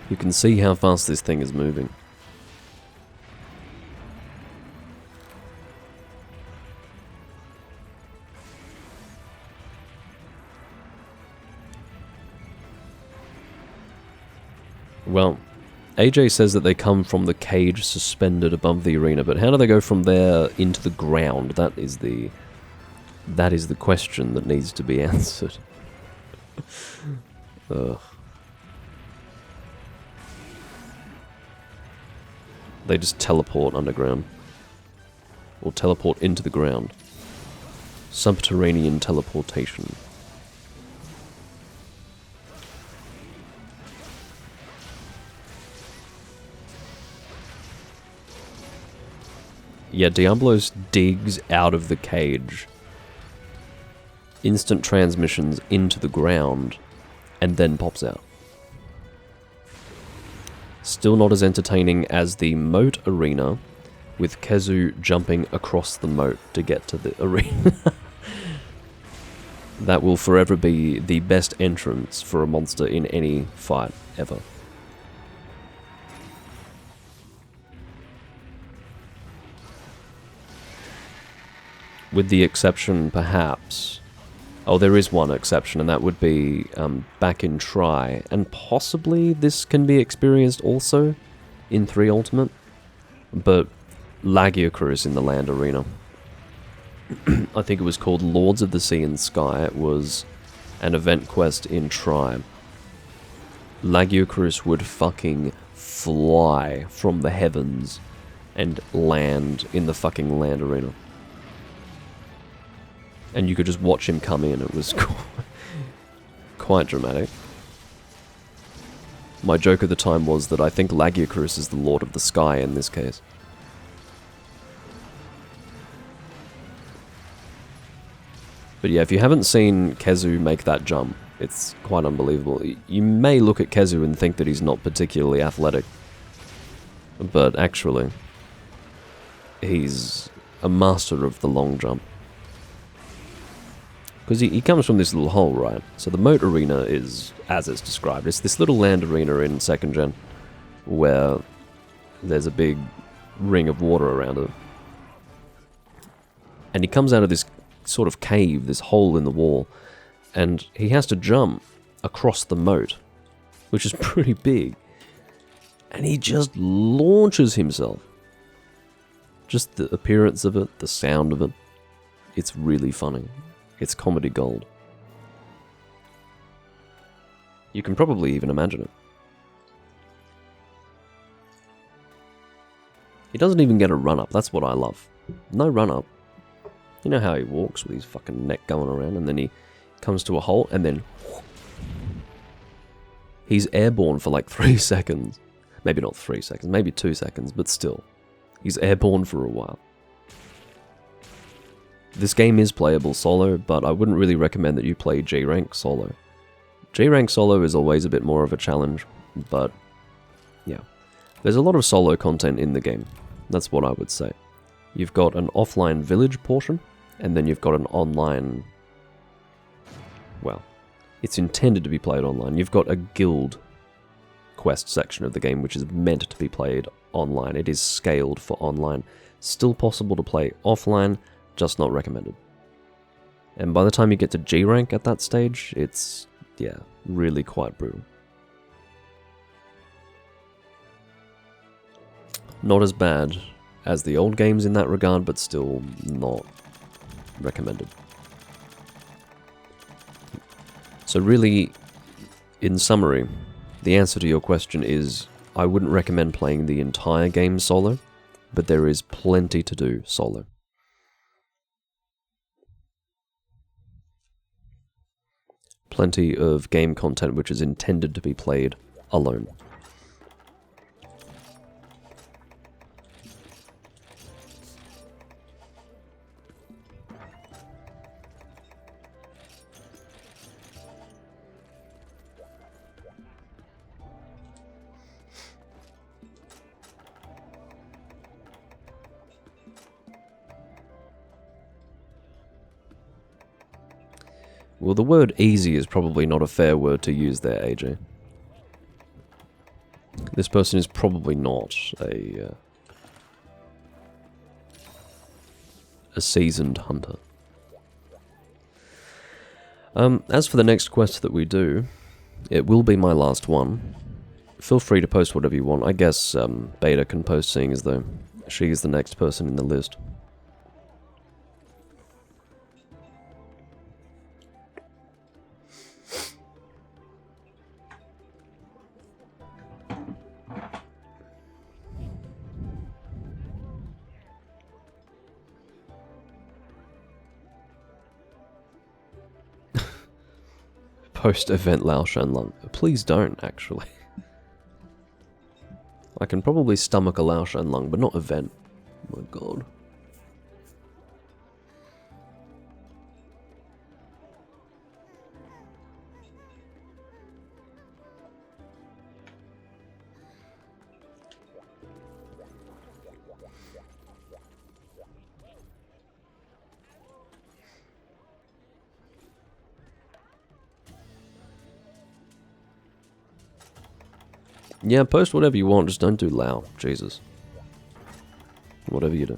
You can see how fast this thing is moving. Well, AJ says that they come from the cage suspended above the arena, but how do they go from there into the ground? That is the question that needs to be answered. Ugh. They just teleport underground. Or teleport into the ground. Subterranean teleportation. Yeah, Duramboros digs out of the cage. Instant transmissions into the ground. And then pops out. Still not as entertaining as the moat arena, with Kezu jumping across the moat to get to the arena. That will forever be the best entrance for a monster in any fight ever. With the exception, perhaps... Oh, there is one exception, and that would be back in Try. And possibly this can be experienced also in 3 Ultimate. But Lagiacrus in the land arena. I think it was called Lords of the Sea and Sky. It was an event quest in Try. Lagiacrus would fucking fly from the heavens and land in the fucking land arena. And you could just watch him come in. It was quite dramatic. My joke at the time was that I think Lagiacrus is the Lord of the Sky in this case. But yeah, if you haven't seen Kezu make that jump, it's quite unbelievable. You may look at Kezu and think that he's not particularly athletic. But actually, he's a master of the long jump. Because he comes from this little hole, right? So the moat arena is, as it's described, it's this little land arena in 2nd Gen, where there's a big ring of water around it. And he comes out of this sort of cave, this hole in the wall, and he has to jump across the moat, which is pretty big. And he just launches himself. Just the appearance of it, the sound of it, it's really funny. It's comedy gold. You can probably even imagine it. He doesn't even get a run-up, that's what I love. No run-up. You know how he walks with his fucking neck going around, and then he comes to a hole, and then... He's airborne for like 3 seconds. Maybe not 3 seconds, maybe 2 seconds, but still. He's airborne for a while. This game is playable solo, but I wouldn't really recommend that you play G-Rank solo. G-Rank solo is always a bit more of a challenge, but yeah. There's a lot of solo content in the game. That's what I would say. You've got an offline village portion, and then you've got an online... Well, it's intended to be played online. You've got a guild quest section of the game, which is meant to be played online. It is scaled for online. Still possible to play offline, just not recommended. And by the time you get to G-Rank at that stage, it's, yeah, really quite brutal. Not as bad as the old games in that regard, but still not recommended. So really, in summary, the answer to your question is, I wouldn't recommend playing the entire game solo, but there is plenty to do solo. Plenty of game content which is intended to be played alone. Well, the word easy is probably not a fair word to use there, AJ. This person is probably not a seasoned hunter. As for the next quest that we do, it will be my last one. Feel free to post whatever you want. I guess Beta can post, seeing as though she is the next person in the list. Post-event Lao Shanlong. Please don't, actually. I can probably stomach a Lao Shanlong, but not event. Oh my god. Yeah, post whatever you want, just don't do Lao. Jesus. Whatever you do.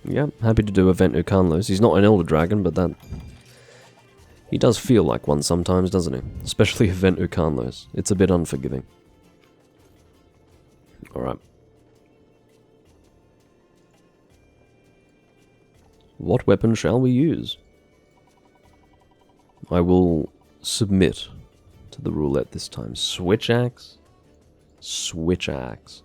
Yeah, happy to do event Ukanlos. He's not an Elder Dragon, but that... He does feel like one sometimes, doesn't he? Especially event Ukanlos. It's a bit unforgiving. Alright. What weapon shall we use? I will submit to the roulette this time. Switch axe? Switch axe.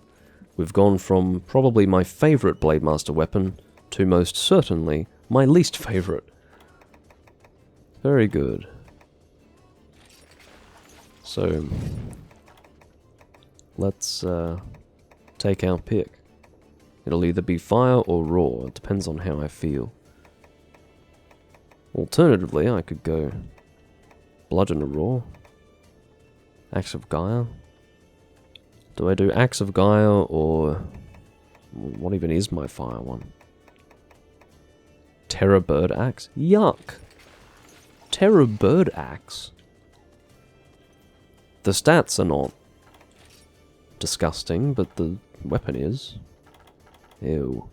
We've gone from probably my favourite Blade Master weapon to most certainly my least favourite. Very good. So, let's take our pick. It'll either be fire or raw. It depends on how I feel. Alternatively, I could go bludgeon or raw. Axe of Gaia. Do I do Axe of Gaia or... what even is my fire one? Terror Bird Axe? Yuck! Terror Bird Axe? The stats are not disgusting, but the weapon is. Ew.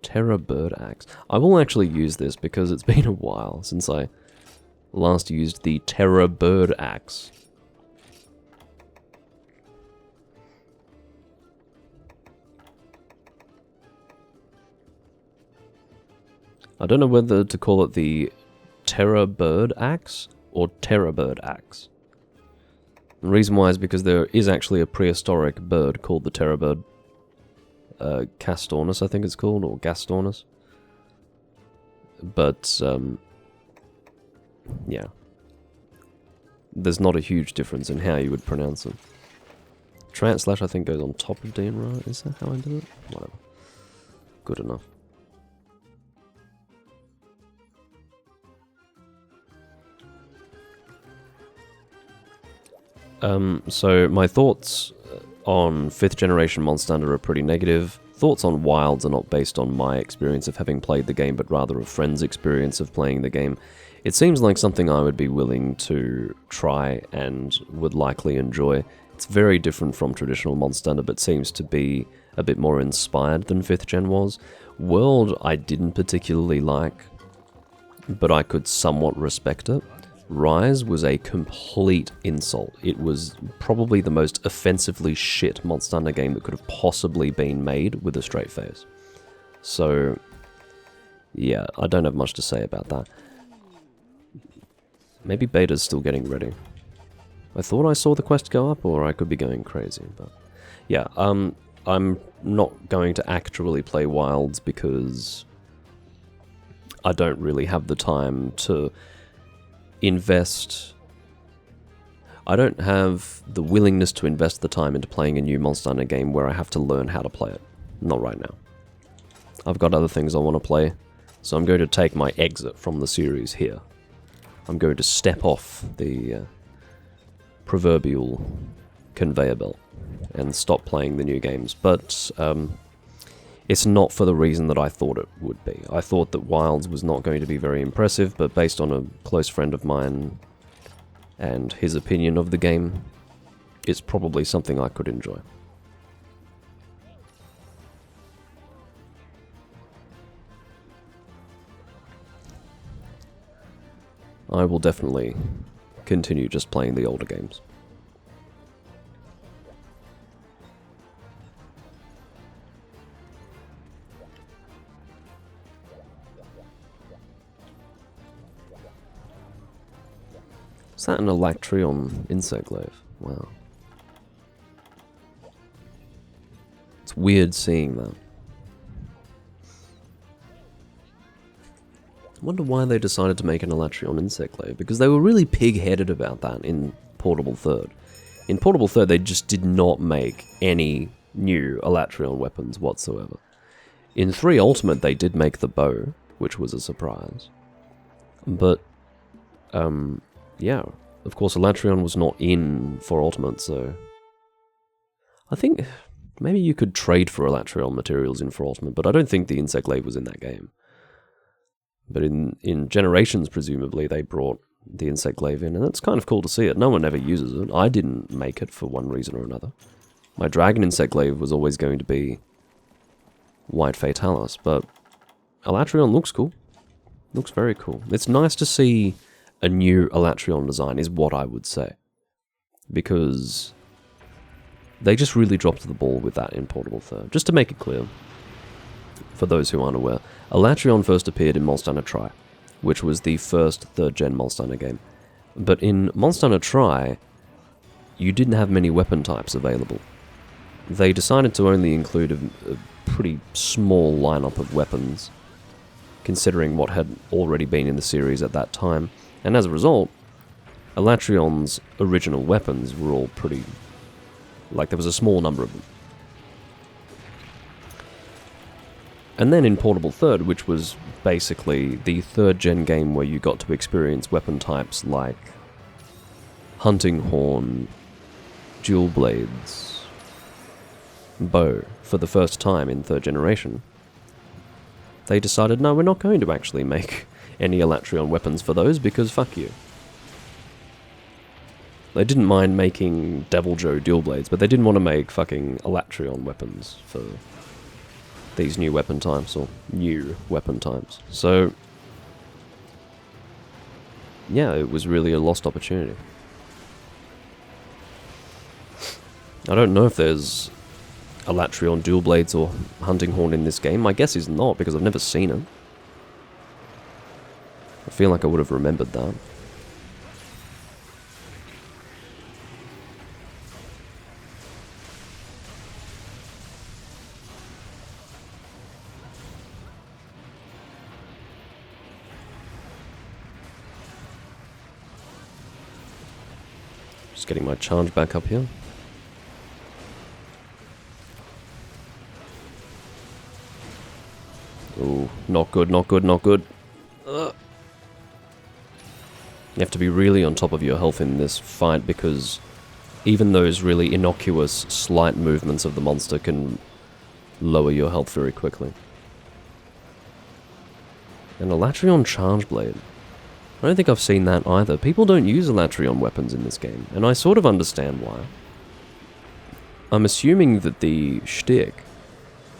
Terror Bird Axe. I will actually use this because it's been a while since I last used the Terror Bird Axe. I don't know whether to call it the Terror Bird Axe or Terror Bird Axe. The reason why is because there is actually a prehistoric bird called the Terror Bird. Castornis, I think it's called, or Gastornis. But, yeah. There's not a huge difference in how you would pronounce it. Translash, I think, goes on top of DNR. Is that how I do it? Whatever. Good enough. So my thoughts on 5th generation Monstander are pretty negative. Thoughts on Wilds are not based on my experience of having played the game, but rather a friend's experience of playing the game. It seems like something I would be willing to try and would likely enjoy. It's very different from traditional Monstander, but seems to be a bit more inspired than 5th gen was. World I didn't particularly like, but I could somewhat respect it. Rise was a complete insult. It was probably the most offensively shit Monster Hunter game that could have possibly been made with a straight face. So, yeah, I don't have much to say about that. Maybe Beta's still getting ready. I thought I saw the quest go up, or I could be going crazy, but... Yeah, I'm not going to actually play Wilds because I don't really have the time to invest. I don't have the willingness to invest the time into playing a new Monster Hunter game where I have to learn how to play it. not right now. I've got other things I want to play, so I'm going to take my exit from the series here. I'm going to step off the proverbial conveyor belt and stop playing the new games, but it's not for the reason that I thought it would be. I thought that Wilds was not going to be very impressive, but based on a close friend of mine and his opinion of the game, it's probably something I could enjoy. I will definitely continue just playing the older games. Is that an Electrion insect glaive? Wow. It's weird seeing that. I wonder why they decided to make an Electrion insect glaive, because they were really pig-headed about that in Portable Third. In Portable Third, they just did not make any new Electrion weapons whatsoever. In 3 Ultimate, they did make the bow, which was a surprise. But, yeah, of course, Electrion was not in 4 Ultimate, so I think maybe you could trade for Electrion materials in 4 Ultimate, but I don't think the insect glaive was in that game. But in Generations, presumably, they brought the insect glaive in, and it's kind of cool to see it. No one ever uses it. I didn't make it for one reason or another. My dragon insect glaive was always going to be White Fatalis, but Electrion looks cool. Looks very cool. It's nice to see a new Electrion design, is what I would say. Because they just really dropped the ball with that in Portable Third. Just to make it clear, for those who aren't aware, Electrion first appeared in Monster Hunter Tri, which was the first 3rd gen Monster Hunter game. But in Monster Hunter Tri, you didn't have many weapon types available. They decided to only include a pretty small lineup of weapons, considering what had already been in the series at that time, and as a result, Electrion's original weapons were all pretty... like, there was a small number of them. And then in Portable Third, which was basically the 3rd gen game where you got to experience weapon types like Hunting Horn, Dual Blades, Bow, for the first time in 3rd generation, they decided, no, we're not going to actually make any Electrion weapons for those, because fuck you. They didn't mind making Devil Joe Dual Blades, but they didn't want to make fucking Electrion weapons for these new weapon types, or new weapon types. So, yeah, it was really a lost opportunity. I don't know if there's Electrion Dual Blades or Hunting Horn in this game. My guess is not, because I've never seen it. I feel like I would have remembered that. Just getting my charge back up here. Ooh, not good, not good, not good. You have to be really on top of your health in this fight, because even those really innocuous, slight movements of the monster can lower your health very quickly. An Electrion Charge Blade. I don't think I've seen that either. People don't use Electrion weapons in this game, and I sort of understand why. I'm assuming that the shtick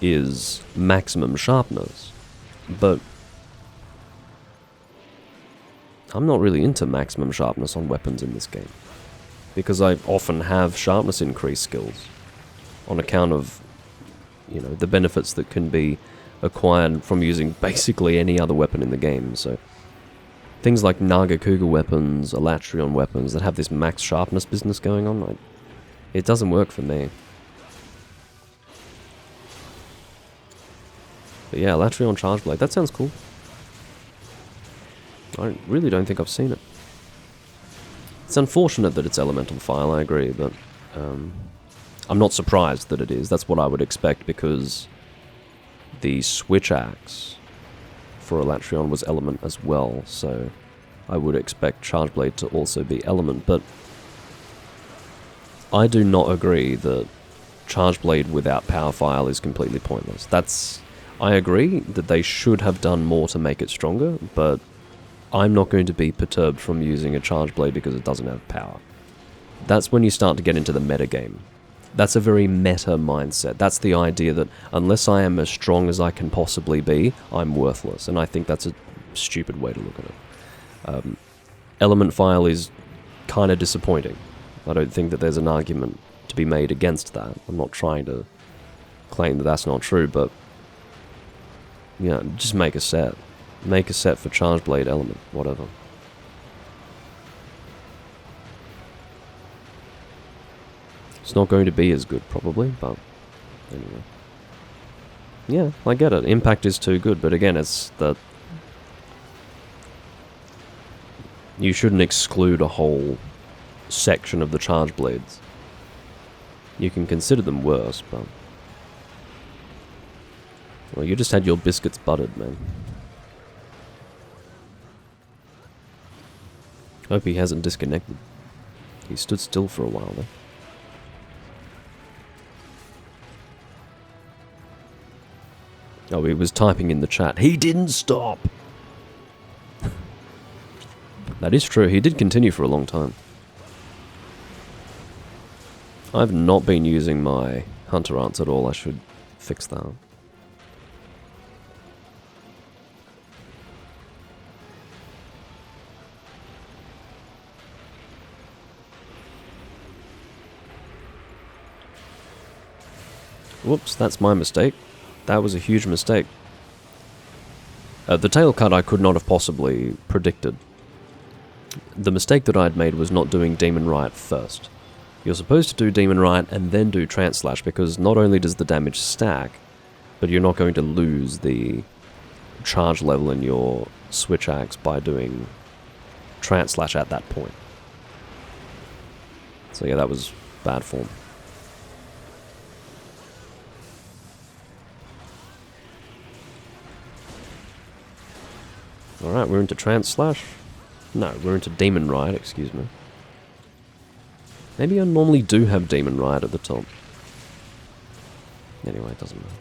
is maximum sharpness, but I'm not really into maximum sharpness on weapons in this game, because I often have sharpness increase skills on account of, you know, the benefits that can be acquired from using basically any other weapon in the game. So things like Nargacuga weapons, Electrion weapons that have this max sharpness business going on, it doesn't work for me. But yeah, Electrion Charge Blade, that sounds cool. I really don't think I've seen it. It's unfortunate that it's Elemental Fire, I agree, but I'm not surprised that it is. That's what I would expect, because the switch axe for Elatrion was element as well, so I would expect Charge Blade to also be element, but I do not agree that Charge Blade without Power File is completely pointless. I agree that they should have done more to make it stronger, but I'm not going to be perturbed from using a Charge Blade because it doesn't have power. That's when you start to get into the metagame. That's a very meta mindset. That's the idea that unless I am as strong as I can possibly be, I'm worthless, and I think that's a stupid way to look at it. Element File is kind of disappointing. I don't think that there's an argument to be made against that. I'm not trying to claim that that's not true, but yeah, just make a set. Make a set for Charge Blade element, whatever. It's not going to be as good, probably, but anyway. Yeah, I get it. Impact is too good, but again, it's that you shouldn't exclude a whole section of the Charge Blades. You can consider them worse, but well, you just had your biscuits buttered, man. Hope he hasn't disconnected. He stood still for a while there. Oh, he was typing in the chat. He didn't stop! That is true, he did continue for a long time. I've not been using my Hunter Arts at all, I should fix that. Whoops, that's my mistake. That was a huge mistake. The tail cut I could not have possibly predicted. The mistake that I had made was not doing Demon Riot first. You're supposed to do Demon Riot and then do Trance Slash, because not only does the damage stack, but you're not going to lose the charge level in your Switch Axe by doing Trance Slash at that point. So yeah, that was bad form. Alright, we're into Trance Slash. No, we're into Demon Riot, excuse me. Maybe I normally do have Demon Riot at the top. Anyway, it doesn't matter.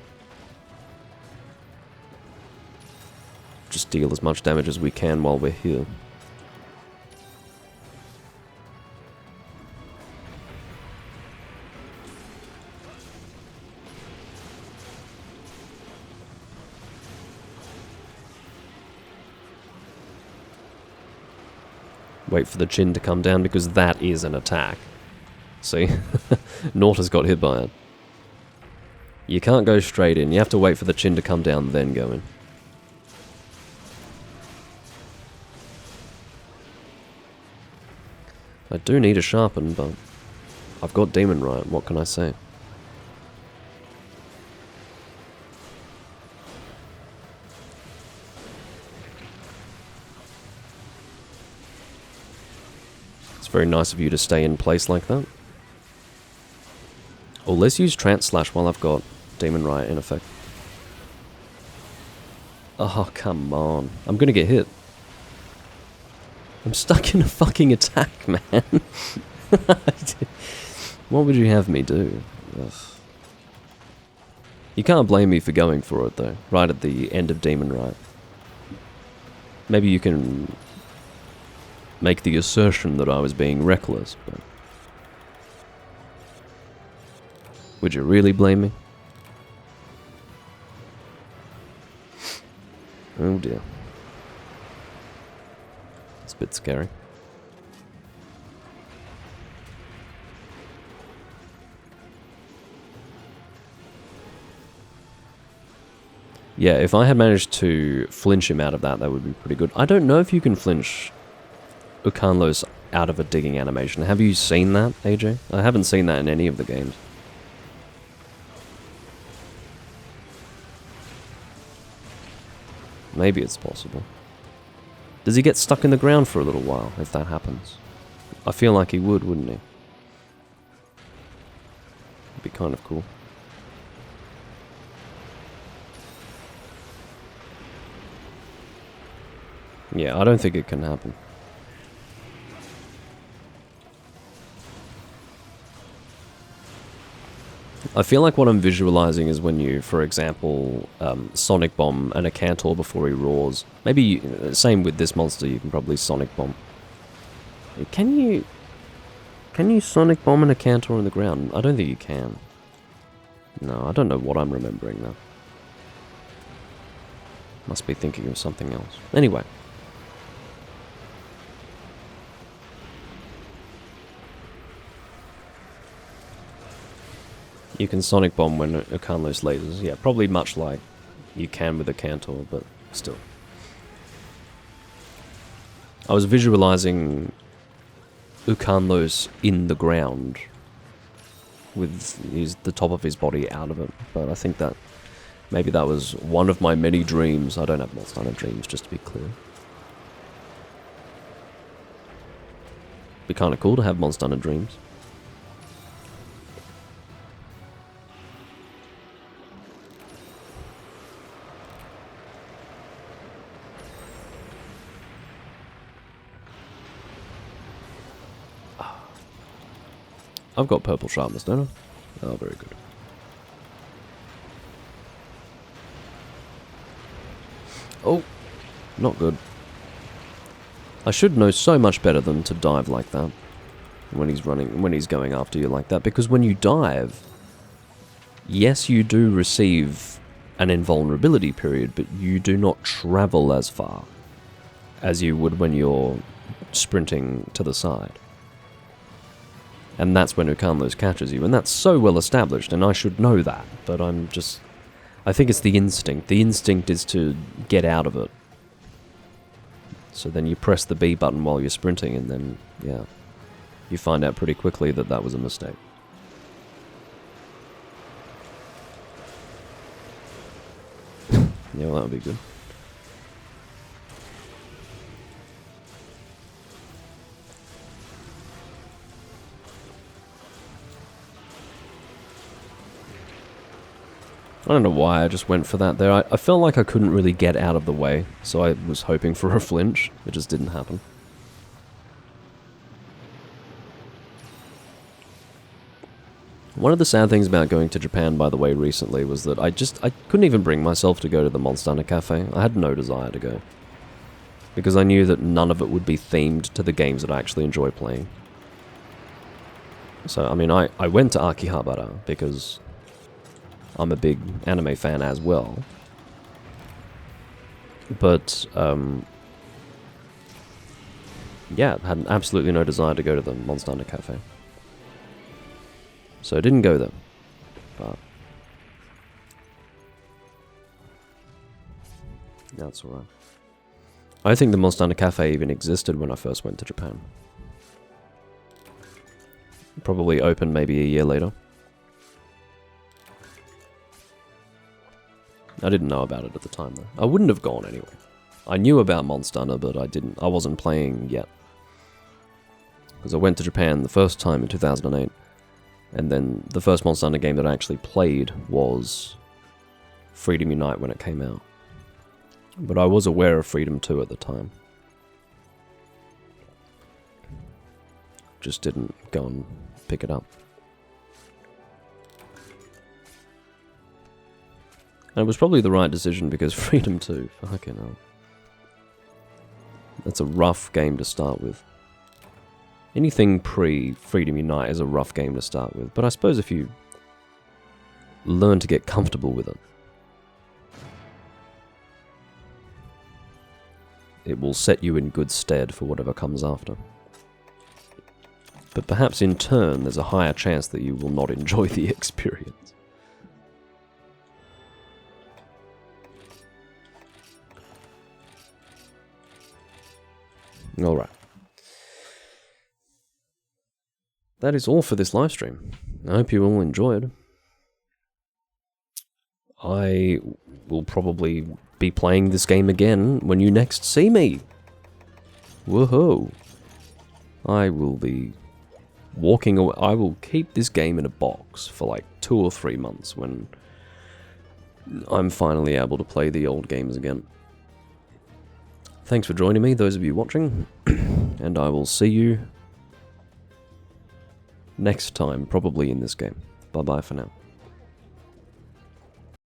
Just deal as much damage as we can while we're here. Wait for the chin to come down, because that is an attack. See? Nauta's got hit by it. You can't go straight in. You have to wait for the chin to come down, then go in. I do need a sharpen, but I've got Demon Riot. What can I say? It's very nice of you to stay in place like that. Oh, let's use Trance Slash while I've got Demon Riot in effect. Oh, come on. I'm gonna get hit. I'm stuck in a fucking attack, man. What would you have me do? Ugh. You can't blame me for going for it, though, right at the end of Demon Riot. Maybe you can make the assertion that I was being reckless, but would you really blame me? Oh dear. It's a bit scary. Yeah, if I had managed to flinch him out of that, that would be pretty good. I don't know if you can flinch Ukanlos out of a digging animation. Have you seen that, AJ? I haven't seen that in any of the games. Maybe it's possible. Does he get stuck in the ground for a little while if that happens? I feel like he would, wouldn't he? It'd be kind of cool. Yeah, I don't think it can happen. I feel like what I'm visualizing is when you, for example, Sonic Bomb and a Cantor before he roars. Maybe, same with this monster, you can probably Sonic Bomb. Can you Sonic Bomb and a Cantor in the ground? I don't think you can. No, I don't know what I'm remembering now. Must be thinking of something else. Anyway. You can Sonic Bomb when Ukanlos lasers. Yeah, probably much like you can with a Cantor, but still. I was visualizing Ukanlos in the ground with the top of his body out of it, but I think that maybe that was one of my many dreams. I don't have Monster Hunter dreams, just to be clear. Be kind of cool to have Monster Hunter dreams. I've got purple sharpness, don't I? Oh, very good. Oh, not good. I should know so much better than to dive like that when he's going after you like that, because when you dive, yes, you do receive an invulnerability period, but you do not travel as far as you would when you're sprinting to the side. And that's when Ukanlos catches you, and that's so well established, and I should know that, but I think it's the instinct. The instinct is to get out of it. So then you press the B button while you're sprinting, and then, yeah, you find out pretty quickly that that was a mistake. Yeah, well, that would be good. I don't know why I just went for that there. I felt like I couldn't really get out of the way, so I was hoping for a flinch. It just didn't happen. One of the sad things about going to Japan, by the way, recently was that I couldn't even bring myself to go to the Monster Hunter Cafe. I had no desire to go. Because I knew that none of it would be themed to the games that I actually enjoy playing. So, I mean, I went to Akihabara because I'm a big anime fan as well. But, yeah, had absolutely no desire to go to the Monster Hunter Cafe. So I didn't go there. But that's alright. I don't think the Monster Hunter Cafe even existed when I first went to Japan. Probably opened maybe a year later. I didn't know about it at the time though. I wouldn't have gone anyway. I knew about Monster Hunter, but I wasn't playing yet. Because I went to Japan the first time in 2008. And then the first Monster Hunter game that I actually played was Freedom Unite when it came out. But I was aware of Freedom 2 at the time. Just didn't go and pick it up. And it was probably the right decision because Freedom 2, fucking hell. That's a rough game to start with. Anything pre-Freedom Unite is a rough game to start with, but I suppose if you learn to get comfortable with it, it will set you in good stead for whatever comes after. But perhaps in turn, there's a higher chance that you will not enjoy the experience. Alright. That is all for this livestream. I hope you all enjoyed. I will probably be playing this game again when you next see me. Woohoo! I will be walking away. I will keep this game in a box for like 2 or 3 months when I'm finally able to play the old games again. Thanks for joining me, those of you watching, and I will see you next time, probably in this game. Bye-bye for now.